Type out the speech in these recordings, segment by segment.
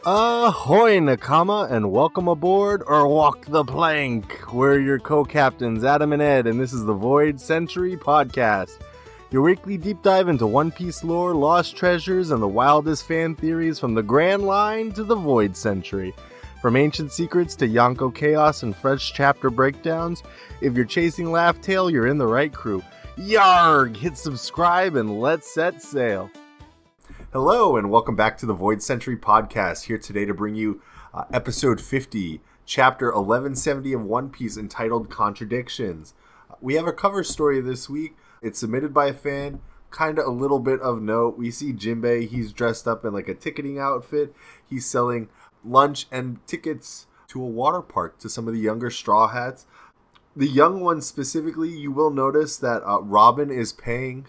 Ahoy, Nakama, and welcome aboard, or walk the plank. We're your co-captains, Adam and Ed, and this is the Void Century Podcast. Your weekly deep dive into One Piece lore, lost treasures, and the wildest fan theories from the Grand Line to the Void Century. From ancient secrets to Yonko chaos and fresh chapter breakdowns, if you're chasing Laugh Tale, you're in the right crew. Yarg! Hit subscribe and let's set sail. Hello, and welcome back to the Void Century Podcast, here today to bring you episode 50, chapter 1170 of One Piece, entitled Contradictions. We have a cover story this week. It's submitted by a fan. Kind of a little bit of note. We see Jinbei. He's dressed up in like a ticketing outfit. He's selling lunch and tickets to a water park to some of the younger Straw Hats. The young ones specifically, you will notice that Robin is paying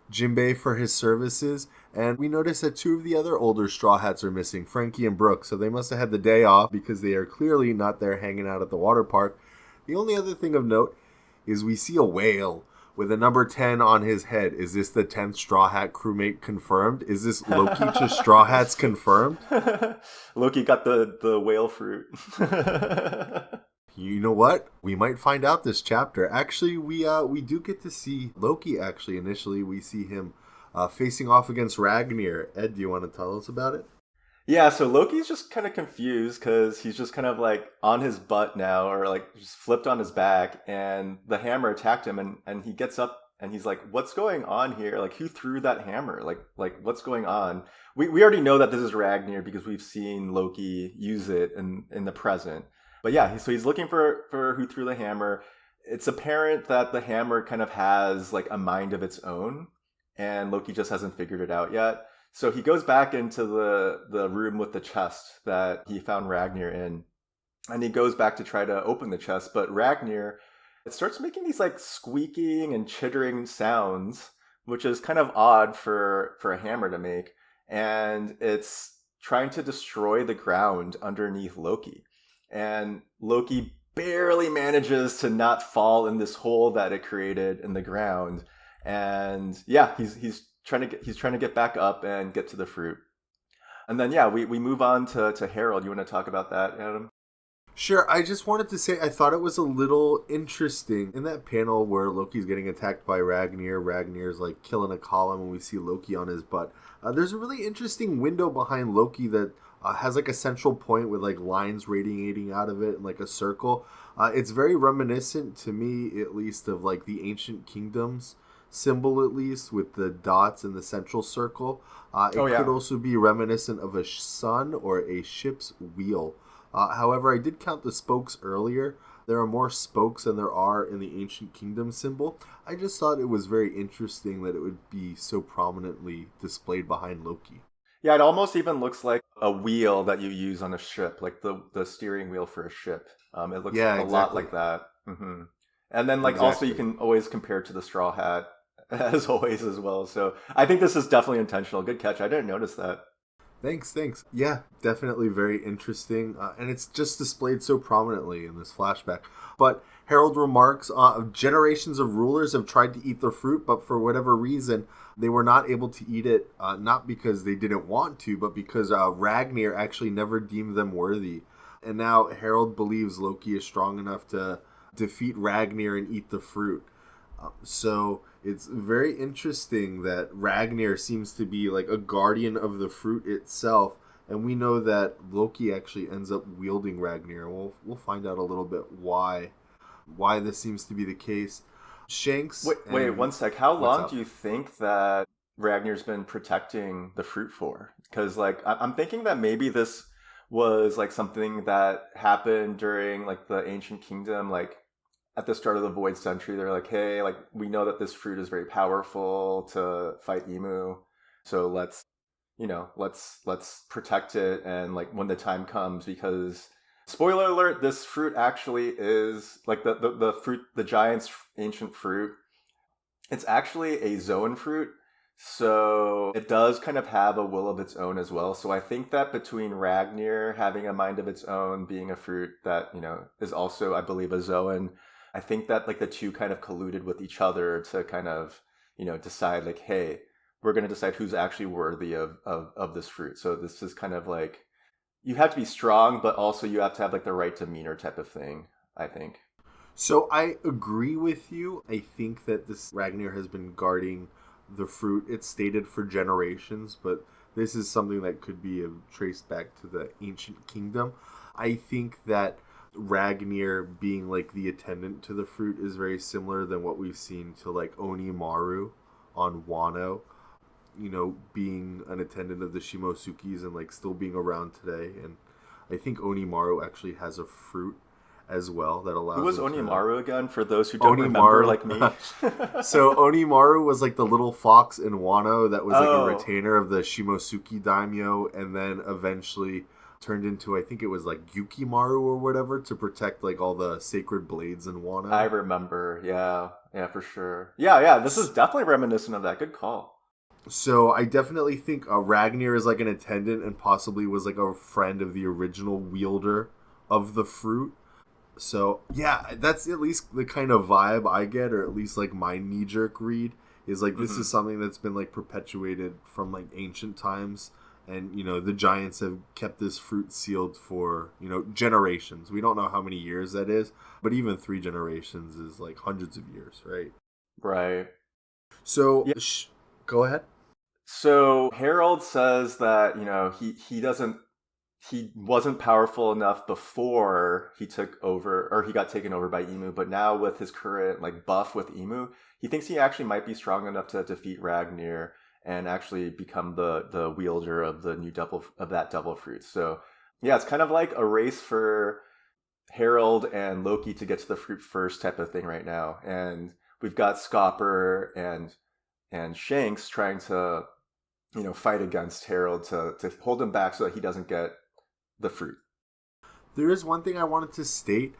Jinbei for his services, and we notice that two of the other older Straw Hats are missing, Frankie and Brooke, so they must have had the day off because they are clearly not there hanging out at the water park. The only other thing of note is we see a whale with a number 10 on his head. Is this the 10th Straw Hat crewmate confirmed? Is this Loki to Straw Hats confirmed? Loki got the whale fruit. You know what? We might find out this chapter. Actually, we do get to see Loki, actually. Initially, we see him facing off against Ragnar. Ed, do you want to tell us about it? Yeah, so Loki's just kind of confused because he's just kind of like on his butt now, or like just flipped on his back, and the hammer attacked him, and he gets up and he's like, what's going on here? Like, who threw that hammer? Like what's going on? We already know that this is Ragnar because we've seen Loki use it in the present. But yeah, so he's looking for who threw the hammer. It's apparent that the hammer kind of has like a mind of its own, and Loki just hasn't figured it out yet. So he goes back into the room with the chest that he found Ragnar in, and he goes back to try to open the chest, but Ragnar, it starts making these like squeaking and chittering sounds, which is kind of odd for a hammer to make, and it's trying to destroy the ground underneath Loki. And Loki barely manages to not fall in this hole that it created in the ground. And yeah, he's trying to get back up and get to the fruit. And then yeah, we move on to Herald. You want to talk about that, Adam? Sure. I just wanted to say I thought it was a little interesting in that panel where Loki's getting attacked by Ragnar. Ragnar's like killing a column and we see Loki on his butt. There's a really interesting window behind Loki that has like a central point with like lines radiating out of it and like a circle. It's very reminiscent to me, at least, of like the ancient kingdoms symbol, at least, with the dots in the central circle. Could also be reminiscent of a sun or a ship's wheel. However, I did count the spokes earlier. There are more spokes than there are in the ancient kingdom symbol. I just thought it was very interesting that it would be so prominently displayed behind Loki. Yeah, it almost even looks like a wheel that you use on a ship, like the steering wheel for a ship. It looks a lot like that. Mm-hmm. And then also you can always compare it to the Straw Hat, as always, as well. So I think this is definitely intentional. Good catch. I didn't notice that. Thanks. Yeah, definitely very interesting. And it's just displayed so prominently in this flashback. But Herald remarks, generations of rulers have tried to eat the fruit, but for whatever reason, they were not able to eat it, not because they didn't want to, but because Ragnar actually never deemed them worthy. And now Herald believes Loki is strong enough to defeat Ragnar and eat the fruit. So it's very interesting that Ragnar seems to be like a guardian of the fruit itself. And we know that Loki actually ends up wielding Ragnar. We'll find out a little bit why this seems to be the case. Shanks. Wait, 1 sec. How long do you think that Ragnar's been protecting the fruit for? Because like I'm thinking that maybe this was like something that happened during like the ancient kingdom, like at the start of the Void Century. They're like, hey, like we know that this fruit is very powerful to fight Emu, so let's protect it, and like when the time comes, because spoiler alert, this fruit actually is like the fruit, the giant's ancient fruit. It's actually a Zoan fruit, so it does kind of have a will of its own as well. So I think that between Ragnar having a mind of its own, being a fruit that, is also, I believe, a Zoan, I think that like the two kind of colluded with each other to kind of, decide like, hey, we're going to decide who's actually worthy of this fruit. So this is kind of like, you have to be strong, but also you have to have like the right demeanor type of thing, I think. So I agree with you. I think that this Ragnar has been guarding the fruit. It's stated for generations, but this is something that could be traced back to the ancient kingdom. I think that Ragnar being like the attendant to the fruit is very similar than what we've seen to like Onimaru on Wano, you know, being an attendant of the Shimosukis and like still being around today. And I think Onimaru actually has a fruit as well that allows. Who was him Onimaru again? For those who don't remember, like me. So Onimaru was like the little fox in Wano that was like a retainer of the Shimosuke daimyo, and then eventually turned into, I think it was like Yukimaru or whatever, to protect like all the sacred blades in Wano. I remember, yeah, for sure. Yeah, this is definitely reminiscent of that. Good call. So I definitely think Ragnar is like an attendant and possibly was like a friend of the original wielder of the fruit. So yeah, that's at least the kind of vibe I get, or at least like my knee-jerk read is like this is something that's been like perpetuated from like ancient times. And, you know, the giants have kept this fruit sealed for, you know, generations. We don't know how many years that is, but even 3 generations is like hundreds of years, right? Right. So, yeah. Go ahead. So Herald says that, you know, he wasn't powerful enough before he took over, or he got taken over by Imu, but now with his current like buff with Imu, he thinks he actually might be strong enough to defeat Ragnar and actually become the wielder of the new that devil fruit. So yeah, it's kind of like a race for Herald and Loki to get to the fruit first type of thing right now. And we've got Scopper and Shanks trying to, you know, fight against Herald to hold him back so that he doesn't get the fruit. There is one thing I wanted to state.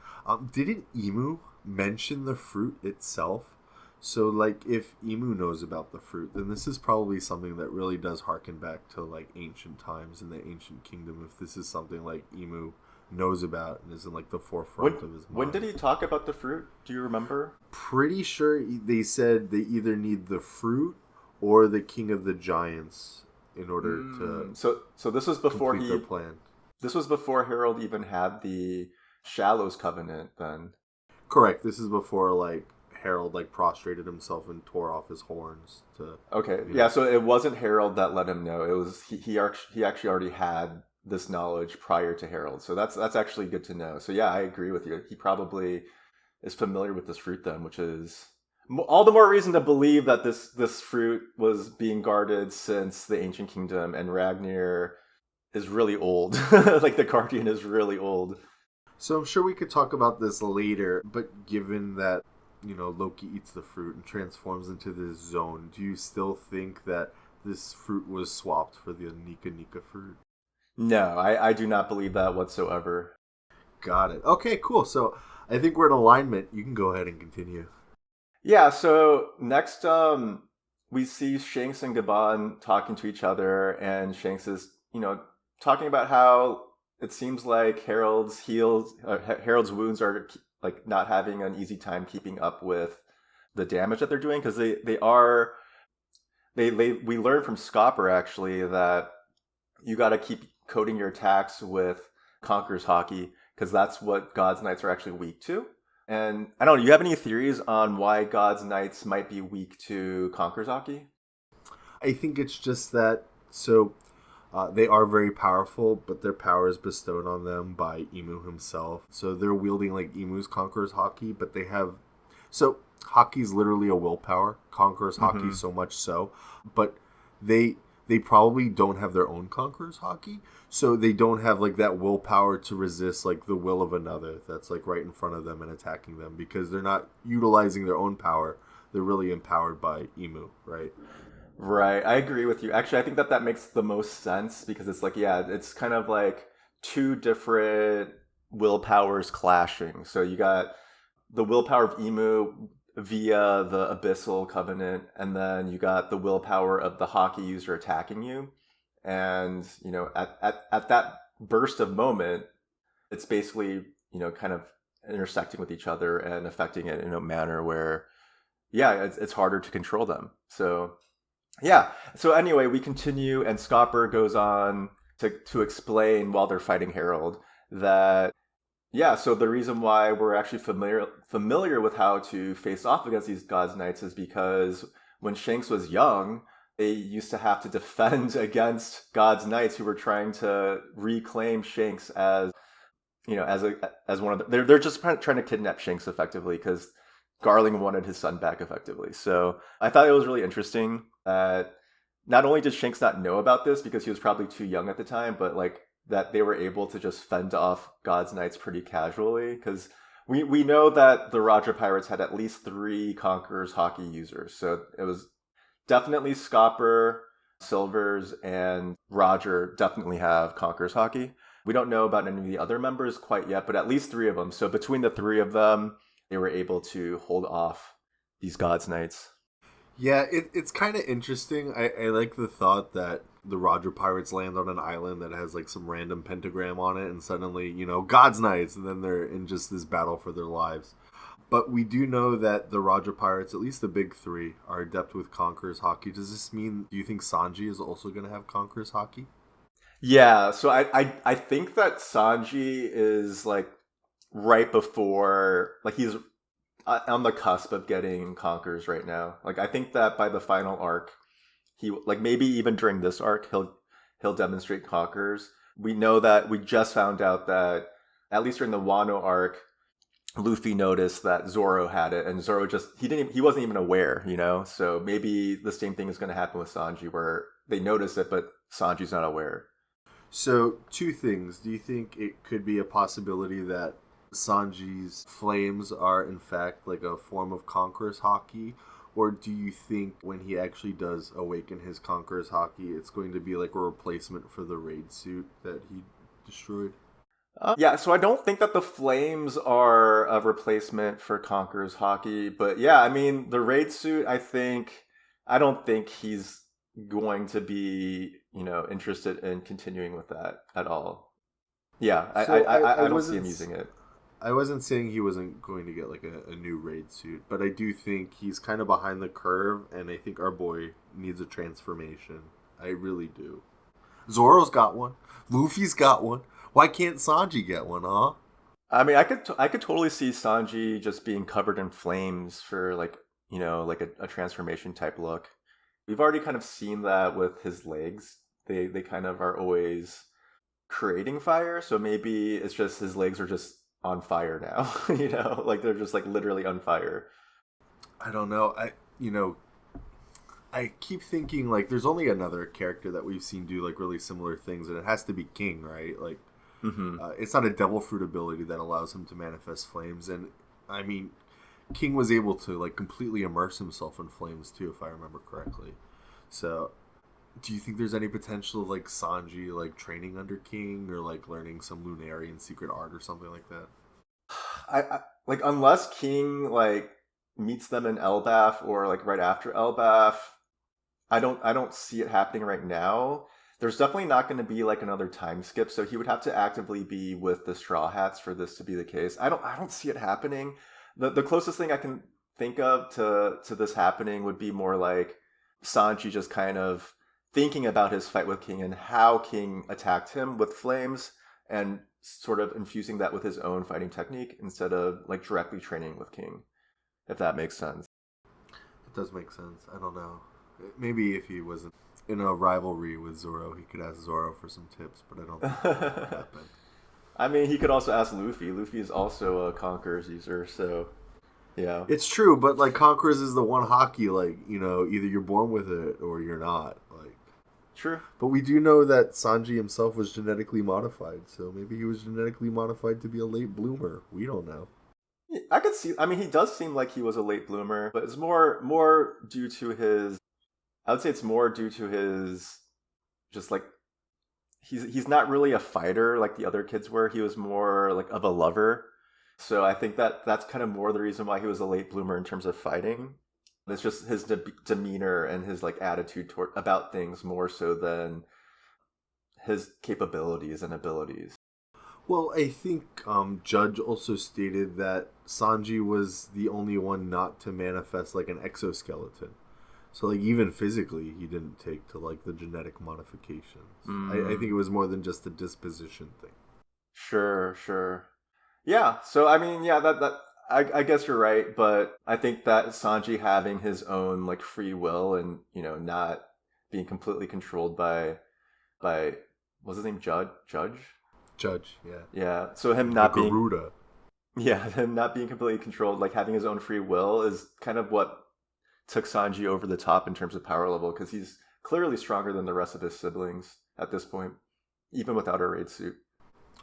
Didn't Imu mention the fruit itself? So, like, if Imu knows about the fruit, then this is probably something that really does harken back to, like, ancient times in the ancient kingdom, if this is something, like, Imu knows about and is in, like, the forefront of his mind. When did he talk about the fruit? Do you remember? Pretty sure they said they either need the fruit or the king of the giants in order to So this was before complete their plan. This was before Herald even had the Shallows covenant, then? Correct. This is before, like, Herald like prostrated himself and tore off his horns to. Okay, yeah. So it wasn't Herald that let him know. It was he actually already had this knowledge prior to Herald. So that's actually good to know. So yeah, I agree with you. He probably is familiar with this fruit then, which is all the more reason to believe that this fruit was being guarded since the ancient kingdom, and Ragnar is really old. Like the guardian is really old. So I'm sure we could talk about this later, but given that, you know, Loki eats the fruit and transforms into this zone, do you still think that this fruit was swapped for the Nika fruit? No, I do not believe that whatsoever. Got it. Okay, cool. So I think we're in alignment. You can go ahead and continue. Yeah, so next we see Shanks and Gabon talking to each other, and Shanks is, you know, talking about how it seems like Harold's wounds are like not having an easy time keeping up with the damage that they're doing, because we learn from Scopper actually that you got to keep coating your attacks with Conqueror's Haki, because that's what God's Knights are actually weak to. And I don't know, do you have any theories on why God's Knights might be weak to Conqueror's Haki? I think it's just that, so they are very powerful, but their power is bestowed on them by Imu himself. So they're wielding like Imu's Conqueror's Haki, but they have... So Haki's literally a willpower. Conqueror's Haki so much so. But they probably don't have their own Conqueror's Haki. So they don't have like that willpower to resist like the will of another that's like right in front of them and attacking them, because they're not utilizing their own power. They're really empowered by Imu, right? Right, I agree with you. Actually, I think that makes the most sense, because it's like, yeah, it's kind of like two different willpowers clashing. So you got the willpower of Imu via the Abyssal Covenant, and then you got the willpower of the Haki user attacking you. And, you know, at that burst of moment, it's basically, you know, kind of intersecting with each other and affecting it in a manner where, yeah, it's harder to control them. So... yeah. So anyway, we continue, and Scopper goes on to explain while they're fighting Herald that yeah, so the reason why we're actually familiar with how to face off against these God's Knights is because when Shanks was young, they used to have to defend against God's Knights who were trying to reclaim Shanks as as one of they're just trying to kidnap Shanks effectively because Garling wanted his son back effectively. So I thought it was really interesting that not only did Shanks not know about this because he was probably too young at the time, but like that they were able to just fend off God's Knights pretty casually because we know that the Roger Pirates had at least 3 Conqueror's Haki users. So it was definitely Scopper, Silvers, and Roger definitely have Conqueror's Haki. We don't know about any of the other members quite yet, but at least 3 of them. So between the 3 of them, they were able to hold off these God's Knights. Yeah, it's kind of interesting. I like the thought that the Roger Pirates land on an island that has like some random pentagram on it, and suddenly, God's Knights, and then they're in just this battle for their lives. But we do know that the Roger Pirates, at least the big 3, are adept with Conqueror's Haki. Does this mean, do you think Sanji is also going to have Conqueror's Haki? Yeah, so I think that Sanji is like right before, like he's on the cusp of getting Conquerors right now. Like I think that by the final arc, he like maybe even during this arc he'll demonstrate Conquerors. We know that we just found out that at least during the Wano arc, Luffy noticed that Zoro had it, and Zoro he wasn't even aware, So maybe the same thing is going to happen with Sanji, where they notice it, but Sanji's not aware. So, 2 things. Do you think it could be a possibility that Sanji's flames are in fact like a form of Conqueror's Haki? Or do you think when he actually does awaken his Conqueror's Haki, it's going to be like a replacement for the raid suit that he destroyed? Yeah, so I don't think that the flames are a replacement for Conqueror's Haki, but yeah, I mean, the raid suit, I don't think he's going to be, interested in continuing with that at all. Yeah, I don't see him using it. I wasn't saying he wasn't going to get like a new raid suit, but I do think he's kind of behind the curve, and I think our boy needs a transformation. I really do. Zoro's got one. Luffy's got one. Why can't Sanji get one, huh? I mean, I could totally see Sanji just being covered in flames for like, like a transformation type look. We've already kind of seen that with his legs. They kind of are always creating fire, so maybe it's just his legs are just on fire now, like they're just like literally on fire. I don't know. I keep thinking like there's only another character that we've seen do like really similar things, and it has to be King, right? Like, it's not a devil fruit ability that allows him to manifest flames, and I mean, King was able to like completely immerse himself in flames too, if I remember correctly. So, do you think there's any potential of like Sanji like training under King or like learning some Lunarian secret art or something like that? I like unless King like meets them in Elbaf or like right after Elbaf, I don't see it happening right now. There's definitely not going to be like another time skip, so he would have to actively be with the Straw Hats for this to be the case. I don't see it happening. The closest thing I can think of to this happening would be more like Sanji just kind of thinking about his fight with King and how King attacked him with flames and sort of infusing that with his own fighting technique instead of like directly training with King, if that makes sense. It does make sense. I don't know. Maybe if he wasn't in a rivalry with Zoro, he could ask Zoro for some tips, but I don't think that would happen. I mean, he could also ask Luffy. Luffy is also a Conqueror's user, so yeah. It's true, but like Conqueror's is the one Haki, like, either you're born with it or you're not. Like, true. But we do know that Sanji himself was genetically modified, so maybe he was genetically modified to be a late bloomer. We don't know. I could see. I mean, he does seem like he was a late bloomer, but it's more due to his. I would say it's more due to his, just like, he's not really a fighter like the other kids were. He was more like of a lover. So I think that's kind of more the reason why he was a late bloomer in terms of fighting. It's just his demeanor and his like attitude about things more so than his capabilities and abilities. Well, I think Judge also stated that Sanji was the only one not to manifest like an exoskeleton. So, like, even physically, he didn't take to, like, the genetic modifications. I think it was more than just a disposition thing. Sure. Yeah, so I mean, yeah, I guess you're right, but I think that Sanji having his own like free will and not being completely controlled by what's his name, Judge. Judge, yeah. Yeah, so him The not being Garuda. yeah him not being completely controlled, like having his own free will, is kind of what took Sanji over the top in terms of power level, because he's clearly stronger than the rest of his siblings at this point, even without a raid suit.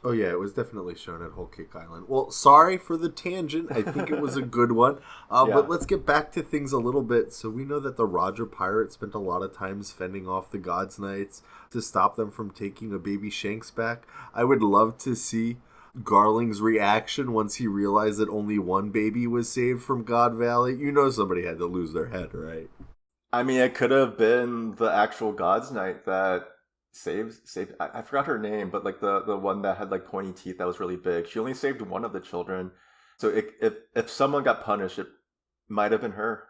Oh, yeah, it was definitely shown at Whole Cake Island. Well, sorry for the tangent. I think it was a good one. Yeah. But let's get back to things a little bit. So we know that the Roger Pirate spent a lot of times fending off the God's Knights to stop them from taking a baby Shanks back. I would love to see Garling's reaction once he realized that only one baby was saved from God Valley. You know somebody had to lose their head, right? I mean, it could have been the actual God's Knight that saved. I forgot her name, but like the one that had like pointy teeth that was really big. She only saved one of the children, so if someone got punished, it might have been her.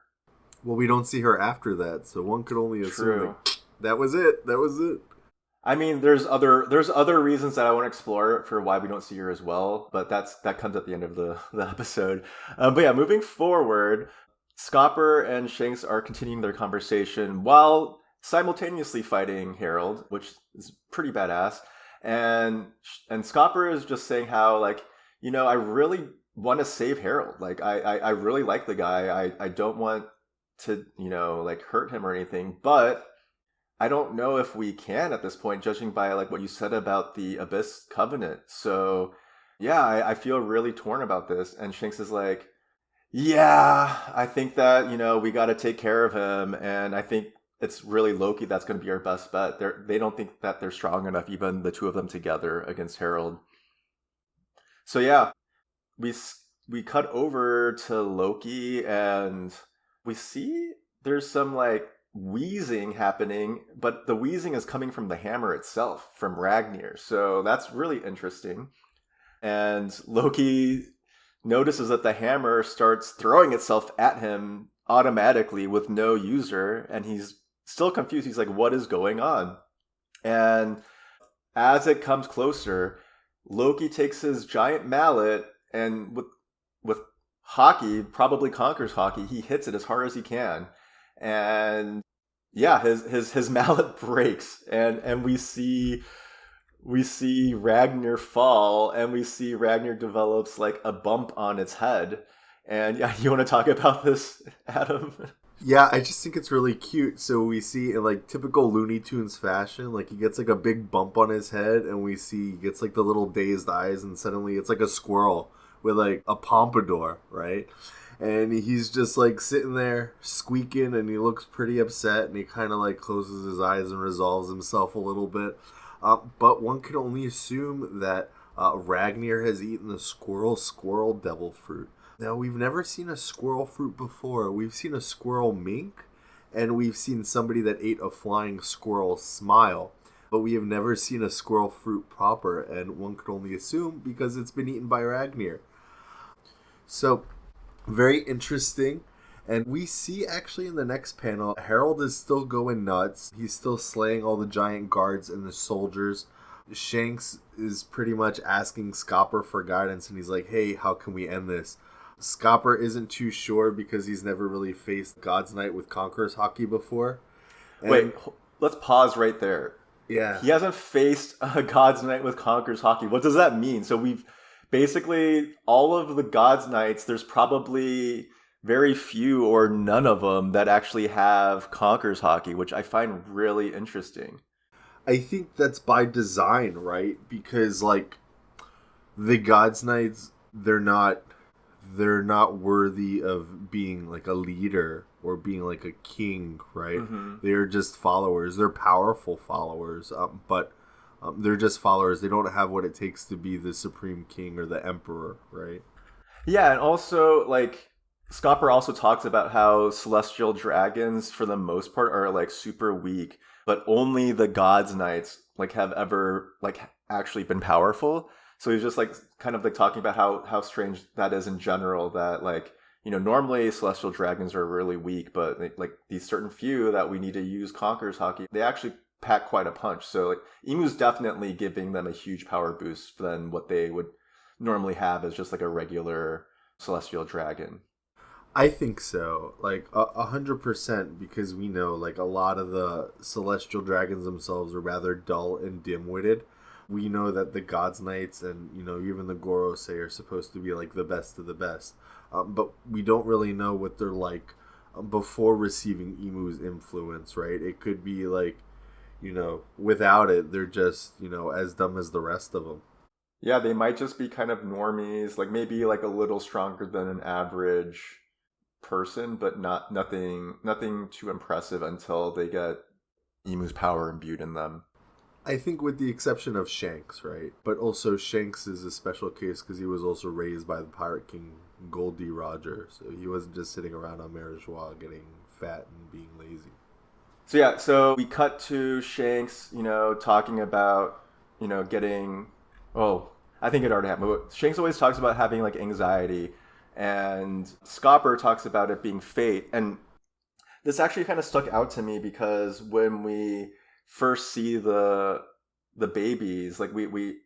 Well, we don't see her after that, so one could only assume that was it. That was it. I mean, there's other reasons that I want to explore for why we don't see her as well, but that comes at the end of the episode. But yeah, moving forward, Scopper and Shanks are continuing their conversation while simultaneously fighting Herald, which is pretty badass. And Scopper is just saying how, like, I really want to save Herald. Like, I really like the guy. I don't want to, like, hurt him or anything. But I don't know if we can at this point, judging by, like, what you said about the Abyss Covenant. So, yeah, I feel really torn about this. And Shanks is like, yeah, I think that, we got to take care of him. And I think it's really Loki that's going to be our best bet. They don't think that they're strong enough, even the two of them together against Herald. So yeah, we cut over to Loki, and we see there's some like wheezing happening, but the wheezing is coming from the hammer itself, from Ragnar. So that's really interesting. And Loki notices that the hammer starts throwing itself at him automatically with no user, and he's still confused. He's like, what is going on? And as it comes closer, Loki takes his giant mallet and with Haki, probably conquers Haki, he hits it as hard as he can. And yeah, his mallet breaks, and we see Ragnar fall, and we see Ragnar develops like a bump on its head. And yeah, you want to talk about this, Adam? Yeah, I just think it's really cute. So we see in like typical Looney Tunes fashion, like he gets like a big bump on his head, and we see he gets like the little dazed eyes, and suddenly it's like a squirrel with like a pompadour, right? And he's just like sitting there squeaking, and he looks pretty upset, and he kind of like closes his eyes and resolves himself a little bit. But one can only assume that Ragnar has eaten the squirrel devil fruit. Now, we've never seen a squirrel fruit before. We've seen a squirrel mink, and we've seen somebody that ate a flying squirrel smile. But we have never seen a squirrel fruit proper, and one could only assume because it's been eaten by Ragnar. So, very interesting. And we see actually in the next panel, Herald is still going nuts. He's still slaying all the giant guards and the soldiers. Shanks is pretty much asking Scopper for guidance, and he's like, hey, how can we end this? Scopper isn't too sure because he's never really faced God's Knight with Conqueror's Haki before. And wait, let's pause right there. Yeah. He hasn't faced a God's Knight with Conqueror's Haki. What does that mean? So we've basically, all of the God's Knights, there's probably very few or none of them that actually have Conqueror's Haki, which I find really interesting. I think that's by design, right? Because, like, the God's Knights, they're not worthy of being like a leader or being like a king, right? Mm-hmm. They're just followers. They're powerful followers, but they're just followers. They don't have what it takes to be the supreme king or the emperor, right? Yeah, and also, like, Scopper also talks about how celestial dragons, for the most part, are like super weak, but only the God's Knights like have ever like actually been powerful. So he's just like kind of like talking about how strange that is in general, that like, normally celestial dragons are really weak, but like these certain few that we need to use Conqueror's Haki, they actually pack quite a punch. So like Imu's definitely giving them a huge power boost than what they would normally have as just like a regular celestial dragon. I think so, like 100%, because we know like a lot of the celestial dragons themselves are rather dull and dim-witted. We know that the God's Knights and even the Gorosei are supposed to be like the best of the best, but we don't really know what they're like before receiving Imu's influence, right? It could be like, without it, they're just as dumb as the rest of them. Yeah, they might just be kind of normies, like maybe like a little stronger than an average person, but nothing too impressive until they get Imu's power imbued in them. I think with the exception of Shanks, right? But also Shanks is a special case because he was also raised by the Pirate King Goldie Roger, so he wasn't just sitting around on Marijois getting fat and being lazy. So we cut to Shanks, talking about, getting, I think it already happened, but Shanks always talks about having like anxiety, and Scopper talks about it being fate. And this actually kind of stuck out to me because when we first see the babies, like we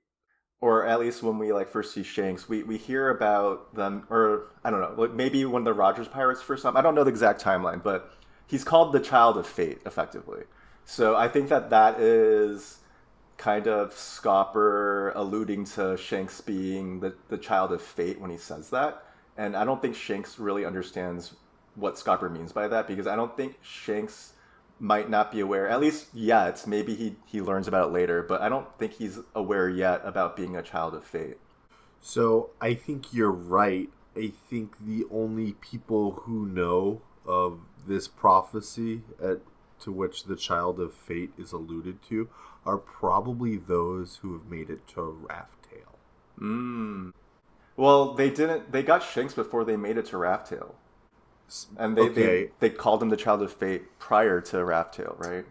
or at least when we like first see Shanks, we hear about them, or I don't know, like maybe when the Rogers Pirates first time, I don't know the exact timeline, but he's called the Child of Fate, effectively. So I think that is kind of Scopper alluding to Shanks being the Child of Fate when he says that. And I don't think Shanks really understands what Scopper means by that, because I don't think Shanks might not be aware, at least yet. Maybe he learns about it later, but I don't think he's aware yet about being a Child of Fate. So I think you're right. I think the only people who know of this prophecy to which the Child of Fate is alluded to are probably those who have made it to Raftail. Well, they got Shanks before they made it to Raftail. And they called him the Child of Fate prior to Raftail, right?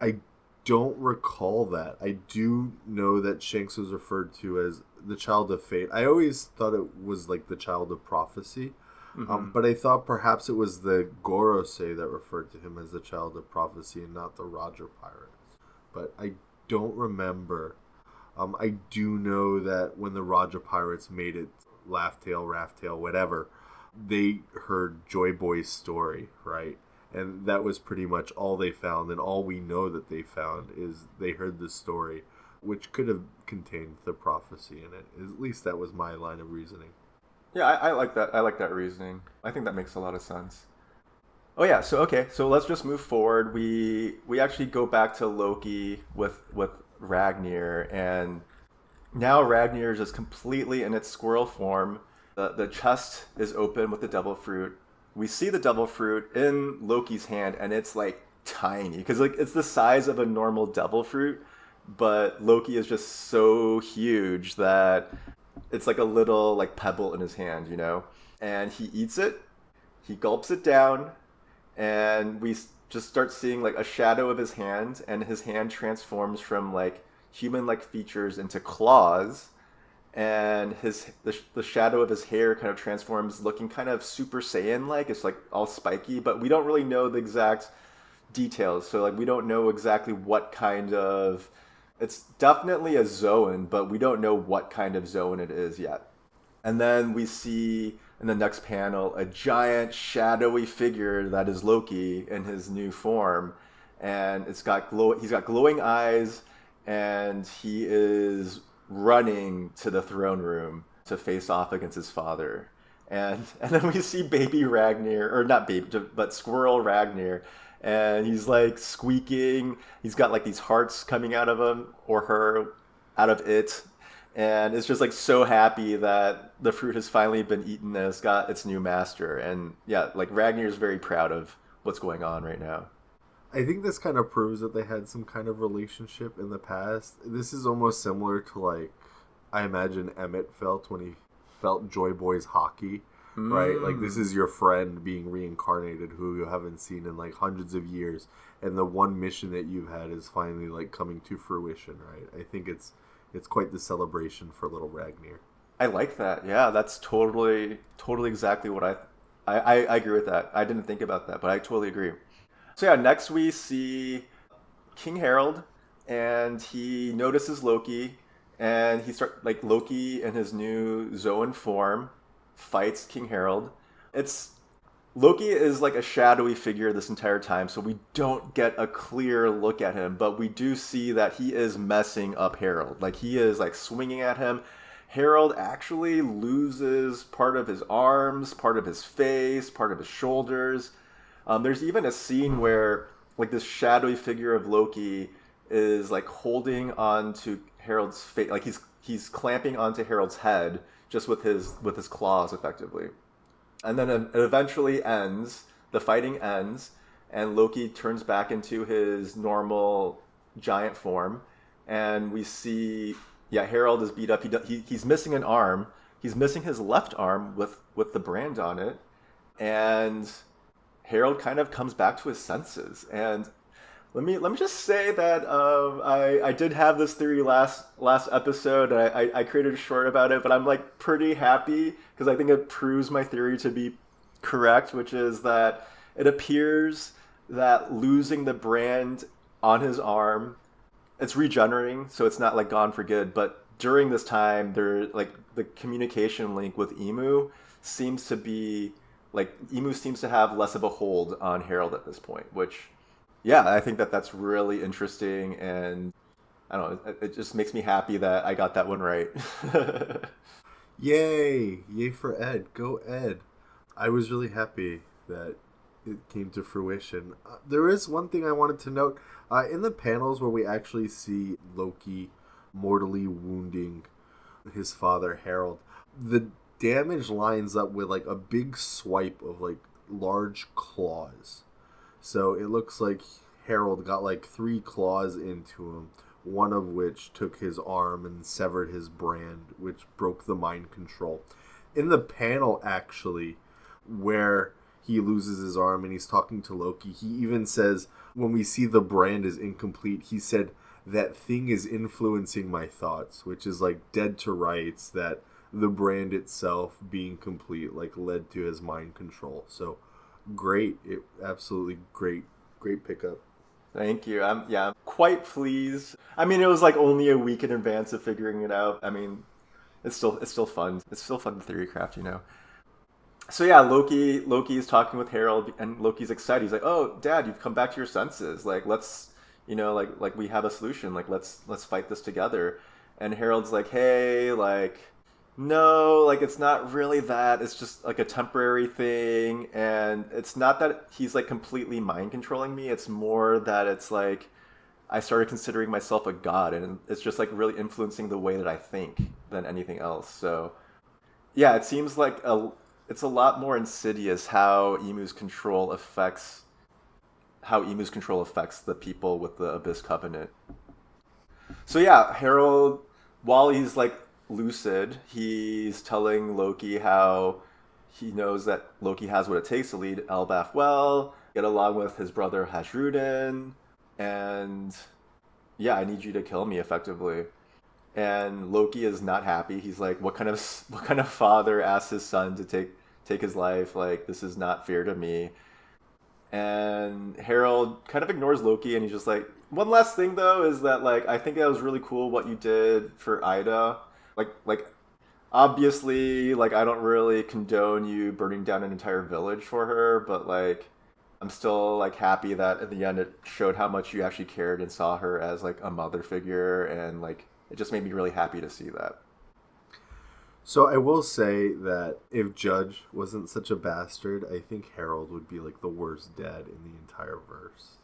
I don't recall that. I do know that Shanks was referred to as the Child of Fate. I always thought it was like the Child of Prophecy. But I thought perhaps it was the Gorosei that referred to him as the Child of Prophecy and not the Roger Pirates. But I don't remember. I do know that when the Roger Pirates made it, Raftail, whatever, they heard Joy Boy's story, right? And that was pretty much all they found. And all we know that they found is they heard the story, which could have contained the prophecy in it. At least that was my line of reasoning. Yeah, I like that. I like that reasoning. I think that makes a lot of sense. Oh yeah, so let's just move forward. We actually go back to Loki with Ragnar, and now Ragnar is just completely in its squirrel form. The chest is open with the devil fruit. We see the devil fruit in Loki's hand, and it's like tiny because like it's the size of a normal devil fruit, but Loki is just so huge that it's like a little like pebble in his hand, and he eats it, he gulps it down, and we just start seeing like a shadow of his hand, and his hand transforms from like human-like features into claws, and the shadow of his hair kind of transforms, looking kind of Super Saiyan-like. It's like all spiky, but we don't really know the exact details. So like we don't know exactly what kind of. It's definitely a Zoan, but we don't know what kind of Zoan it is yet. And then we see in the next panel a giant shadowy figure that is Loki in his new form, and he's got glowing eyes, and he is running to the throne room to face off against his father. And then we see baby Ragnar, or not baby, but squirrel Ragnar, and he's like squeaking. He's got like these hearts coming out of him, or her, out of it. And it's just like so happy that the fruit has finally been eaten and it's got its new master. And yeah, like Ragnar is very proud of what's going on right now. I think this kind of proves that they had some kind of relationship in the past. This is almost similar to like, I imagine Emmett felt when he felt Joy Boy's Haki, right? Like this is your friend being reincarnated who you haven't seen in like hundreds of years, and the one mission that you've had is finally like coming to fruition, right? I think it's quite the celebration for little Ragnar. I like that. Yeah, that's totally exactly what I agree with that. I didn't think about that, but I totally agree. So yeah, next we see King Harald, and he notices Loki, and Loki in his new Zoan form fights King Harald. It's Loki is like a shadowy figure this entire time, so we don't get a clear look at him, but we do see that he is messing up Herald. Like he is like swinging at him. Herald actually loses part of his arms, part of his face, part of his shoulders. There's even a scene where like this shadowy figure of Loki is like holding on to Herald's face, like he's clamping onto Herald's head just with his claws effectively. And then it eventually ends. The fighting ends, and Loki turns back into his normal giant form. And we see, yeah, Herald is beat up. He's missing an arm. He's missing his left arm with the brand on it. And Herald kind of comes back to his senses. And let me just say that I did have this theory last episode. I created a short about it, but I'm like pretty happy because I think it proves my theory to be correct, which is that it appears that losing the brand on his arm, it's regenerating, so it's not like gone for good. But during this time, like the communication link with seems Emu seems to have less of a hold on Herald at this point, which. Yeah, I think that's really interesting, and I don't know, it just makes me happy that I got that one right. Yay! Yay for Ed. Go Ed. I was really happy that it came to fruition. There is one thing I wanted to note. In the panels where we actually see Loki mortally wounding his father, Herald, the damage lines up with like a big swipe of like large claws. So it looks like Herald got like 3 claws into him, one of which took his arm and severed his brand, which broke the mind control. In the panel, actually, where he loses his arm and he's talking to Loki, he even says, when we see the brand is incomplete, he said, that thing is influencing my thoughts, which is like dead to rights that the brand itself being complete like led to his mind control. So great, absolutely great pickup. Thank you. I'm quite pleased. I mean, it was like only a week in advance of figuring it out. I mean, it's still fun. It's still fun to theory craft, you know. So yeah, Loki is talking with Herald, and Loki's excited. He's like, "Oh, Dad, you've come back to your senses. Like, let's, like we have a solution. Like, let's fight this together." And Herald's like, "Hey, like." No, like it's not really that. It's just like a temporary thing, and it's not that he's like completely mind controlling me. It's more that it's like I started considering myself a god, and it's just like really influencing the way that I think than anything else. So, yeah, it seems like it's a lot more insidious how Emu's control affects the people with the Abyss Covenant. So yeah, Herald, while he's like lucid, he's telling Loki how he knows that Loki has what it takes to lead Elbaf well, get along with his brother Hasrudin, and yeah, I need you to kill me effectively. And Loki is not happy. He's like, what kind of father asks his son to take his life? Like, this is not fair to me. And Herald kind of ignores Loki, and he's just like, one last thing though is that like I think that was really cool what you did for Ida. Like obviously, like I don't really condone you burning down an entire village for her, but like I'm still like happy that in the end it showed how much you actually cared and saw her as like a mother figure, and like it just made me really happy to see that. So I will say that if Judge wasn't such a bastard, I think Herald would be like the worst dad in the entire verse.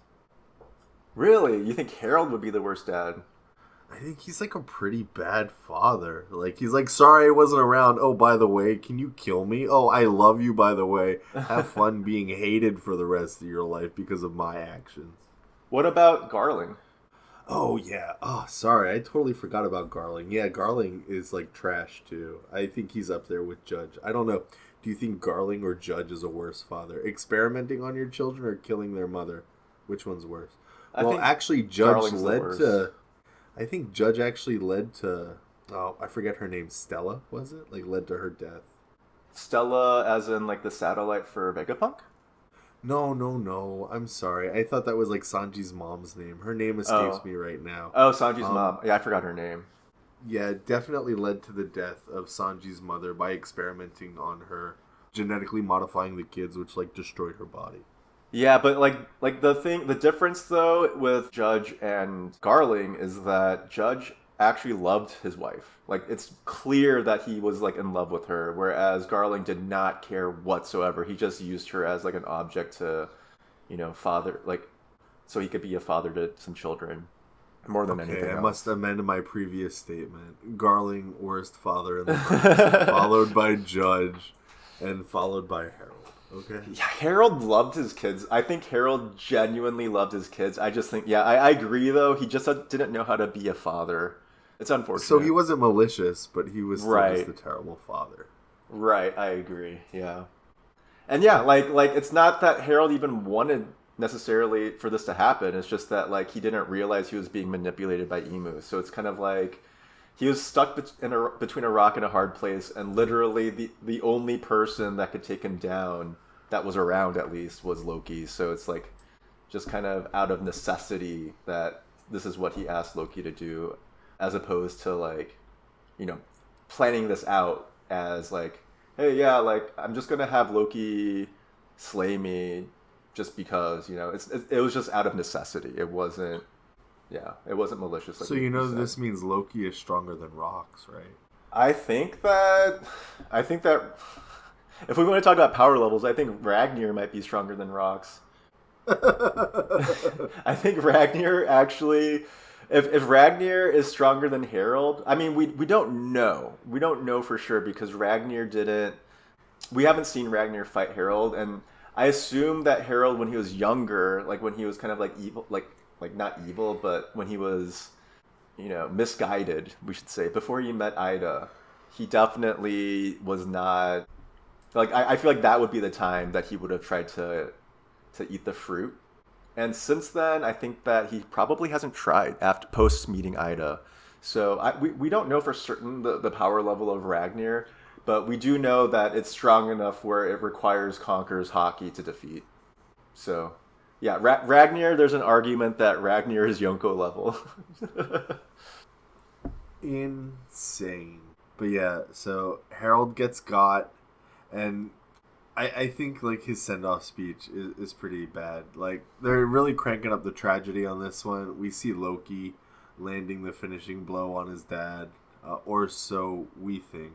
Really? You think Herald would be the worst dad? I think he's like a pretty bad father. Like, he's like, sorry I wasn't around. Oh, by the way, can you kill me? Oh, I love you, by the way. Have fun being hated for the rest of your life because of my actions. What about Garling? Oh, yeah. Oh, sorry. I totally forgot about Garling. Yeah, Garling is like trash, too. I think he's up there with Judge. I don't know. Do you think Garling or Judge is a worse father? Experimenting on your children or killing their mother? Which one's worse? Well, actually, Judge led to... I think Judge actually led to... Oh, I forget her name. Stella, was it? Like, led to her death. Stella as in like the satellite for Vegapunk? No. I'm sorry. I thought that was like Sanji's mom's name. Her name escapes Oh. me right now. Oh, Sanji's mom. Yeah, I forgot her name. Yeah, it definitely led to the death of Sanji's mother by experimenting on her, genetically modifying the kids, which like destroyed her body. Yeah, but like the difference though with Judge and Garling is that Judge actually loved his wife. Like it's clear that he was like in love with her, whereas Garling did not care whatsoever. He just used her as like an object to, father like so he could be a father to some children more than Okay, anything I else. must amend my previous statement. Garling, worst father in the world, followed by Judge, and followed by Herald. Okay. Yeah, Harold loved his kids. I think Harold genuinely loved his kids. I just think, yeah, I agree though. He just didn't know how to be a father. It's unfortunate. So he wasn't malicious, but he was still just Right. a terrible father. Right, I agree. Yeah. And yeah, like it's not that Harold even wanted necessarily for this to happen. It's just that like he didn't realize he was being manipulated by Emu. So it's kind of like he was stuck between a rock and a hard place, and literally the only person that could take him down that was around at least was Loki. So it's like just kind of out of necessity that this is what he asked Loki to do, as opposed to like, planning this out as like, hey, yeah, like I'm just gonna have Loki slay me just because, it was just out of necessity. It wasn't, yeah, it wasn't malicious. Like So said. this means Loki is stronger than rocks, right? I think that if we want to talk about power levels, I think Ragnar might be stronger than Rocks. I think Ragnar actually, if Ragnar is stronger than Herald, I mean we don't know. We don't know for sure because Ragnar didn't. We haven't seen Ragnar fight Herald, and I assume that Herald, when he was younger, like when he was kind of like evil, like not evil, but when he was, misguided, we should say, before he met Ida, he definitely was not. Like I feel like that would be the time that he would have tried to eat the fruit. And since then, I think that he probably hasn't tried after post meeting Ida. So we don't know for certain the power level of Ragnar, but we do know that it's strong enough where it requires Conqueror's Haki to defeat. So, yeah, Ragnar, there's an argument that Ragnar is Yonko level. Insane. But yeah, so Harold gets got, and I think like his send off speech is pretty bad. Like they're really cranking up the tragedy on this one. We see Loki landing the finishing blow on his dad, or so we think.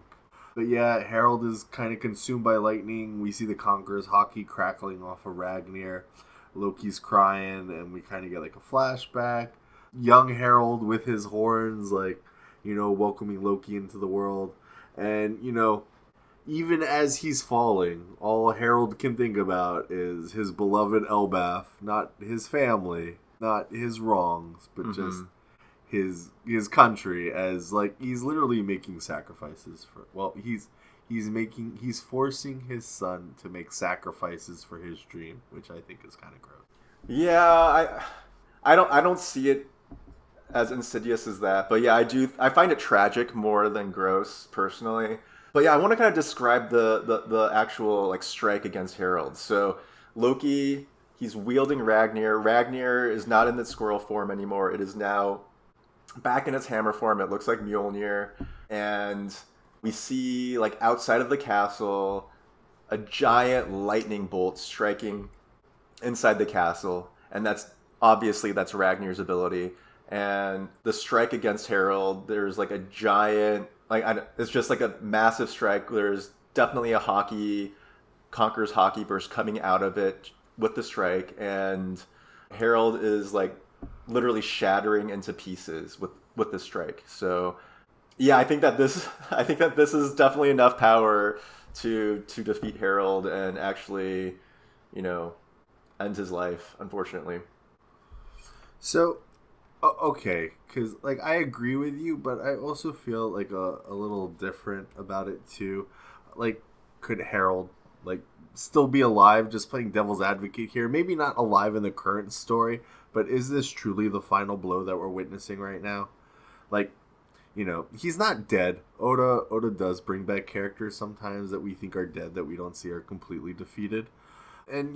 But yeah, Harold is kind of consumed by lightning. We see the Conqueror's Haki crackling off of Ragnar. Loki's crying, and we kind of get like a flashback. Young Harold with his horns, like, welcoming Loki into the world. And, even as he's falling, all Harold can think about is his beloved Elbaf, not his family, not his wrongs, but just his country, as like he's literally making sacrifices for. Well, he's forcing his son to make sacrifices for his dream, which I think is kind of gross. Yeah, I don't see it as insidious as that, but yeah, I find it tragic more than gross personally. But yeah, I want to kind of describe the actual like strike against Herald. So Loki, he's wielding Ragnar. Ragnar is not in its squirrel form anymore. It is now back in its hammer form. It looks like Mjolnir, and we see like outside of the castle a giant lightning bolt striking inside the castle, and that's Ragnar's ability. And the strike against Herald, there's like a giant, it's just like a massive strike. There's definitely a Conqueror's Haki burst coming out of it with the strike, and Herald is like literally shattering into pieces with the strike. So yeah, I think that this is definitely enough power to defeat Herald and actually, end his life, unfortunately. So, okay, because like I agree with you, but I also feel like a little different about it too. Like, could Harold like still be alive? Just playing devil's advocate here. Maybe not alive in the current story, but is this truly the final blow that we're witnessing right now? Like, he's not dead. Oda does bring back characters sometimes that we think are dead that we don't see are completely defeated. And,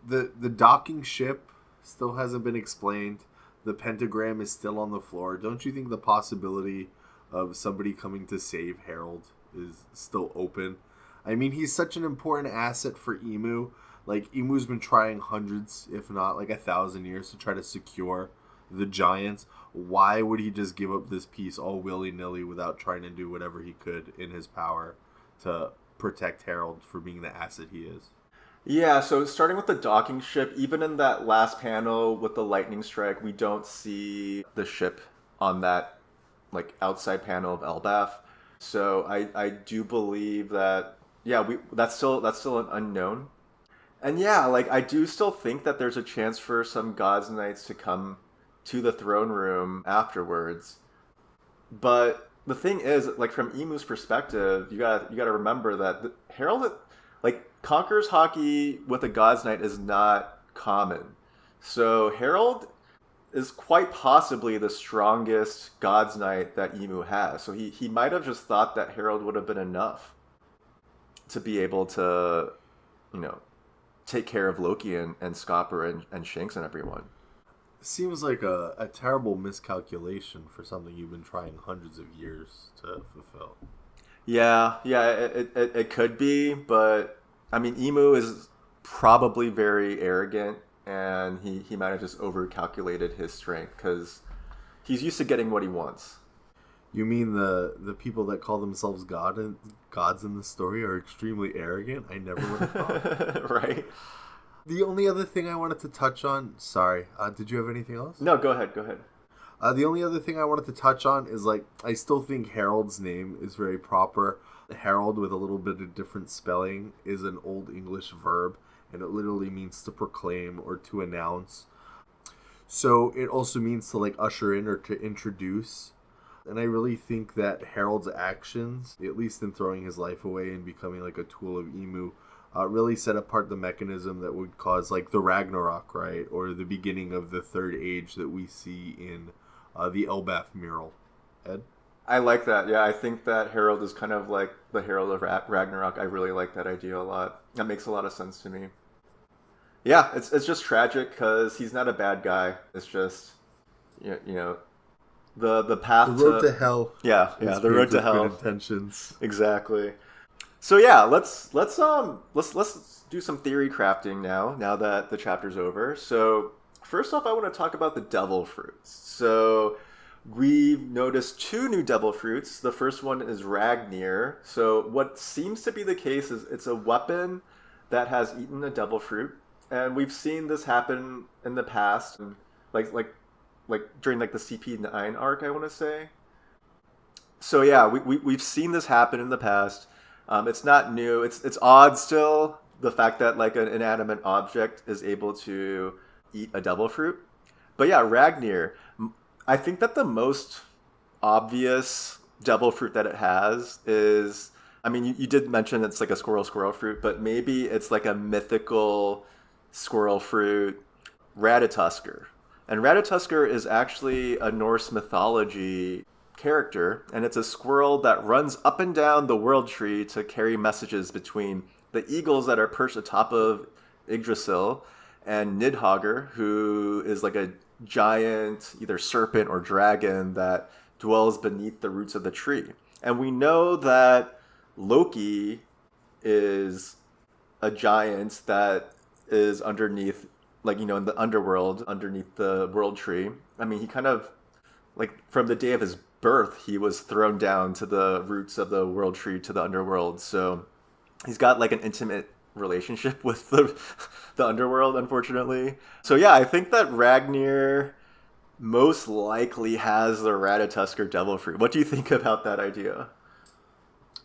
the docking ship still hasn't been explained. The pentagram is still on the floor. Don't you think the possibility of somebody coming to save Herald is still open? I mean, he's such an important asset for Emu. Like, Emu's been trying hundreds, if not 1,000 years to try to secure the giants. Why would he just give up this piece all willy-nilly without trying to do whatever he could in his power to protect Herald for being the asset he is? Yeah, so starting with the docking ship, even in that last panel with the lightning strike, we don't see the ship on that outside panel of Elbaf. So I do believe that that's still an unknown. And yeah, I do still think that there's a chance for some Gods Knights to come to the throne room afterwards. But the thing is, from Emu's perspective, you gotta remember that Herald, Conqueror's Haki with a God's Knight is not common. So Herald is quite possibly the strongest God's Knight that Emu has. So he might have just thought that Herald would have been enough to be able to, take care of Loki and Scopper and Shanks and everyone. Seems like a terrible miscalculation for something you've been trying hundreds of years to fulfill. Yeah, it could be, but I mean, Emu is probably very arrogant, and he might have just overcalculated his strength because he's used to getting what he wants. You mean the people that call themselves gods in the story are extremely arrogant? I never would have thought. Right? The only other thing I wanted to touch on... Sorry, did you have anything else? No, go ahead. The only other thing I wanted to touch on is, I still think Herald's name is very proper. Herald, with a little bit of different spelling, is an Old English verb, and it literally means to proclaim or to announce. So it also means to, usher in or to introduce. And I really think that Herald's actions, at least in throwing his life away and becoming, a tool of Emu, really set apart the mechanism that would cause, the Ragnarok, right? Or the beginning of the Third Age that we see in the Elbaf mural. Ed? I like that. Yeah, I think that Herald is kind of like the Herald of Ragnarok. I really like that idea a lot. That makes a lot of sense to me. Yeah, it's just tragic because he's not a bad guy. It's just, the path the road to hell. Yeah, the road to hell. Good intentions. Exactly. So yeah, let's do some theory crafting now that the chapter's over. So first off, I want to talk about the devil fruits. So we've noticed 2 new devil fruits. The first one is Ragnar. So what seems to be the case is it's a weapon that has eaten a devil fruit, and we've seen this happen in the past, like during the CP9 arc, I want to say. So yeah, we've seen this happen in the past. It's not new. It's odd still, the fact that an inanimate object is able to eat a devil fruit. But yeah, Ragnar. I think that the most obvious devil fruit that it has is, I mean, you did mention it's a squirrel fruit, but maybe it's a mythical squirrel fruit, Ratatoskr. And Ratatoskr is actually a Norse mythology character, and it's a squirrel that runs up and down the world tree to carry messages between the eagles that are perched atop of Yggdrasil and Nidhogger, who is a giant either serpent or dragon that dwells beneath the roots of the tree. And we know that Loki is a giant that is underneath, in the underworld, underneath the world tree. I mean, he kind of, from the day of his birth, he was thrown down to the roots of the world tree to the underworld. So he's got an intimate relationship with the underworld, unfortunately. So yeah, I think that Ragnar most likely has the Ratatoskr devil fruit. What do you think about that idea?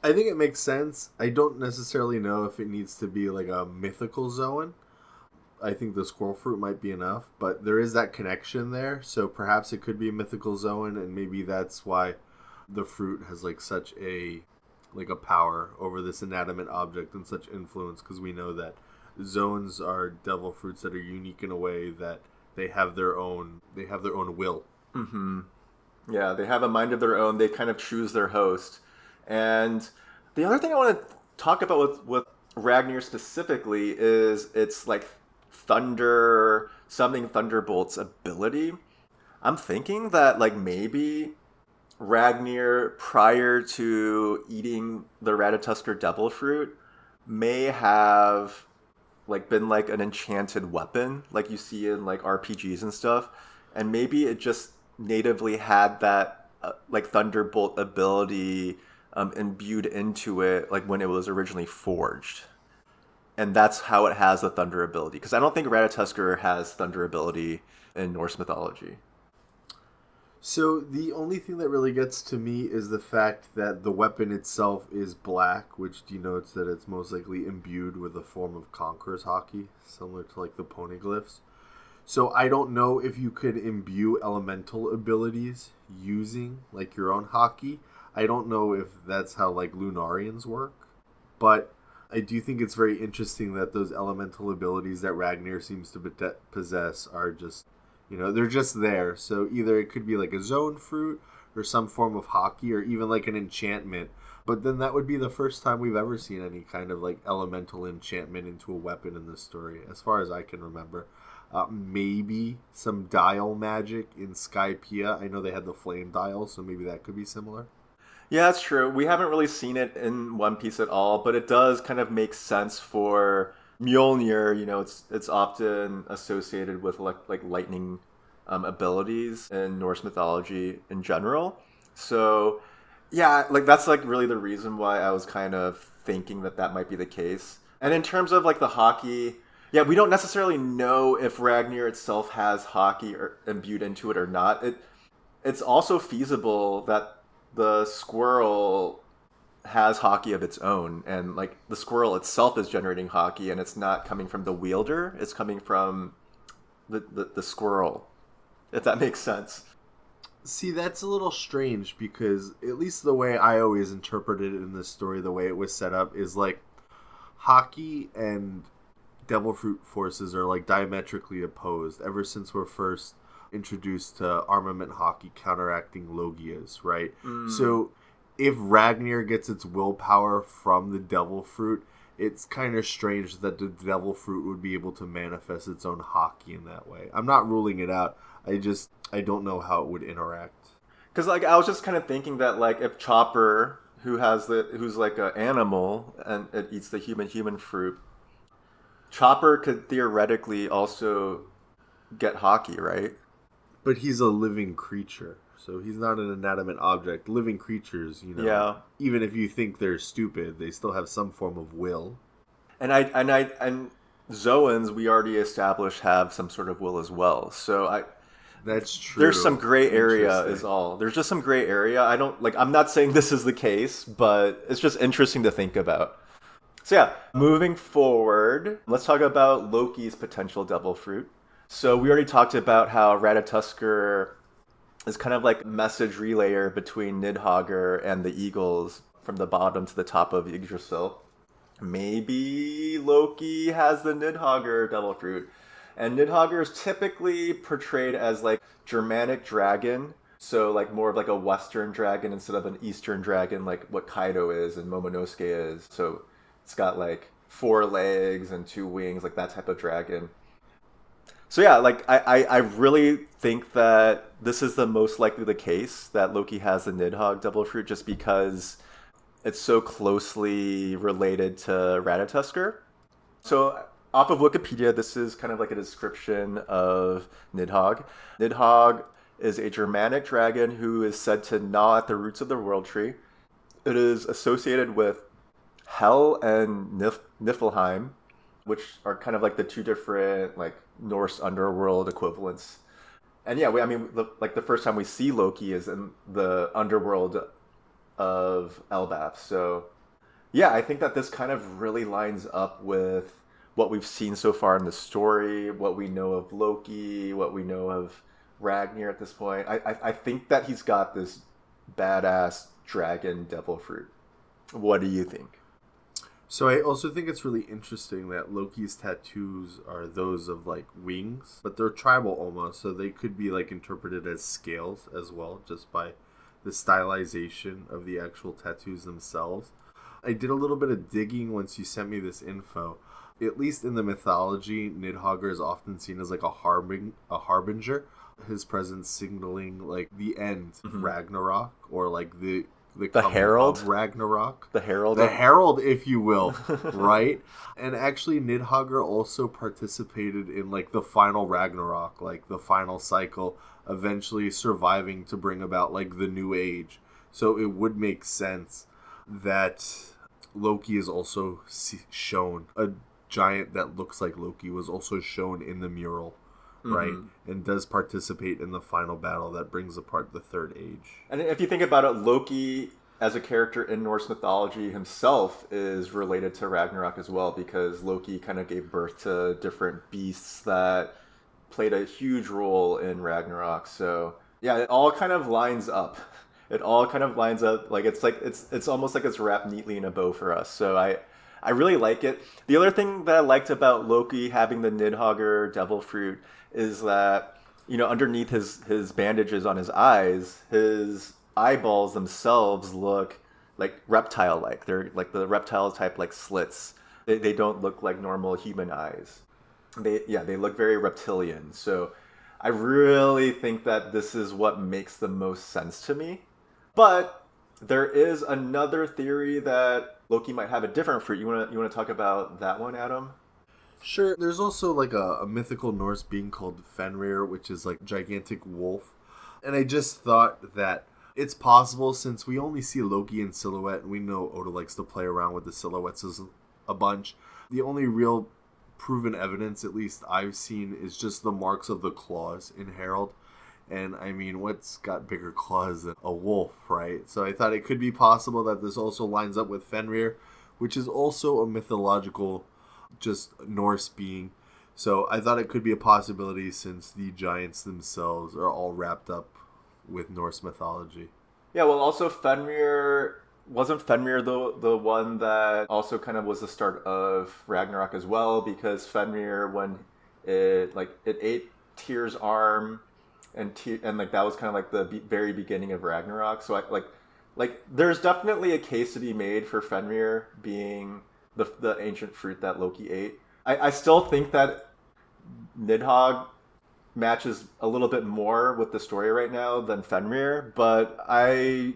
I think it makes sense. I don't necessarily know if it needs to be a mythical Zoan. I think the squirrel fruit might be enough, but there is that connection there. So perhaps it could be a mythical Zoan, and maybe that's why the fruit has such a power over this inanimate object and such influence, because we know that Zoans are devil fruits that are unique in a way that they have their own will. Mm-hmm. Yeah, they have a mind of their own. They kind of choose their host. And the other thing I want to talk about with Ragnar specifically is its like thunder, summoning thunderbolts ability. I'm thinking that like maybe Ragnar, prior to eating the Ratatoskr Devil Fruit, may have like been like an enchanted weapon, like you see in like RPGs and stuff, and maybe it just natively had that like thunderbolt ability imbued into it, like when it was originally forged, and that's how it has the thunder ability. Because I don't think Ratatoskr has thunder ability in Norse mythology. So the only thing that really gets to me is the fact that the weapon itself is black, which denotes that it's most likely imbued with a form of Conqueror's Haki, similar to like the poneglyphs. So I don't know if you could imbue elemental abilities using like your own Haki. I don't know if that's how like Lunarians work, but I do think it's very interesting that those elemental abilities that Ragnar seems to possess are just, they're just there. So either it could be like a Zoan Fruit or some form of Haki or even like an enchantment. But then that would be the first time we've ever seen any kind of like elemental enchantment into a weapon in this story, as far as I can remember. Maybe some dial magic in Skypiea. I know they had the flame dial, so maybe that could be similar. Yeah, that's true. We haven't really seen it in One Piece at all, but it does kind of make sense for Mjolnir. It's often associated with like lightning abilities in Norse mythology in general. So yeah, like that's like really the reason why I was kind of thinking that might be the case. And in terms of like the Haki, yeah, we don't necessarily know if Ragnar itself has Haki or imbued into it or not. It's also feasible that the squirrel has Haki of its own, and like the squirrel itself is generating Haki, and it's not coming from the wielder, it's coming from the squirrel, if that makes sense. See, that's a little strange because at least the way I always interpreted it in this story, the way it was set up is like Haki and Devil Fruit forces are like diametrically opposed ever since we're first introduced to armament Haki counteracting Logias, right? So if Ragnar gets its willpower from the Devil Fruit, it's kind of strange that the Devil Fruit would be able to manifest its own Haki in that way. I'm not ruling it out. I don't know how it would interact. Because like I was just kind of thinking that like if Chopper, who's like an animal and it eats the human fruit, Chopper could theoretically also get Haki, right? But he's a living creature, so he's not an inanimate object. Living creatures, Yeah. even if you think they're stupid, they still have some form of will. And Zoans we already established have some sort of will as well. So That's true. there's some gray area is all. There's just some gray area. I'm not saying this is the case, but it's just interesting to think about. So yeah, moving forward, let's talk about Loki's potential devil fruit. So we already talked about how Ratatoskr is kind of like message relayer between Nidhogger and the Eagles from the bottom to the top of Yggdrasil. Maybe Loki has the Nidhogger devil fruit. And Nidhogger is typically portrayed as like Germanic dragon. So like more of like a Western dragon instead of an Eastern dragon like what Kaido is and Momonosuke is. So it's got like 4 legs and 2 wings, like that type of dragon. So yeah, like I really think that this is the most likely the case that Loki has the Nidhogg devil fruit just because it's so closely related to Ratatoskr. So off of Wikipedia, this is kind of like a description of Nidhogg. Nidhogg is a Germanic dragon who is said to gnaw at the roots of the world tree. It is associated with Hel and Niflheim, which are kind of like the 2 different like Norse underworld equivalents. And yeah, the first time we see Loki is in the underworld of Elbaf. So yeah, I think that this kind of really lines up with what we've seen so far in the story, what we know of Loki, what we know of Ragnar at this point. I think that he's got this badass dragon devil fruit. What do you think? So I also think it's really interesting that Loki's tattoos are those of like wings, but they're tribal almost, so they could be like interpreted as scales as well, just by the stylization of the actual tattoos themselves. I did a little bit of digging once you sent me this info. At least in the mythology, Nidhogger is often seen as like a harbinger, his presence signaling like the end of Ragnarok, or like the coming Herald of Ragnarok. the Herald The Herald, if you will, right? And actually, Nidhogger also participated in like the final Ragnarok, like the final cycle, eventually surviving to bring about like the new age. So it would make sense that Loki is also shown. A giant that looks like Loki was also shown in the mural, right? And does participate in the final battle that brings apart the third age. And if you think about it, Loki as a character in Norse mythology himself is related to Ragnarok as well, because Loki kind of gave birth to different beasts that played a huge role in Ragnarok. So yeah, it all kind of lines up. It all kind of lines up. Like it's almost like it's wrapped neatly in a bow for us. So I really like it. The other thing that I liked about Loki having the Nidhogger Devil Fruit is that, you know, underneath his bandages on his eyes, his eyeballs themselves look like reptile-like. They're like the reptile type, like slits. They don't look like normal human eyes. They look very reptilian. So I really think that this is what makes the most sense to me. But there is another theory that Loki might have a different fruit. You want to talk about that one, Adam? Sure. There's also like a mythical Norse being called Fenrir, which is like gigantic wolf. And I just thought that it's possible, since we only see Loki in silhouette, and we know Oda likes to play around with the silhouettes a bunch. The only real proven evidence, at least I've seen, is just the marks of the claws in Herald. And I mean, what's got bigger claws than a wolf, right? So I thought it could be possible that this also lines up with Fenrir, which is also a mythological, just Norse being. So I thought it could be a possibility, since the giants themselves are all wrapped up with Norse mythology. Yeah, well, also Fenrir, wasn't Fenrir the one that also kind of was the start of Ragnarok as well? Because Fenrir, when it ate Tyr's arm, and like that was kind of like the very beginning of Ragnarok. So there's definitely a case to be made for Fenrir being the ancient fruit that Loki ate. I still think that Nidhogg matches a little bit more with the story right now than Fenrir, but I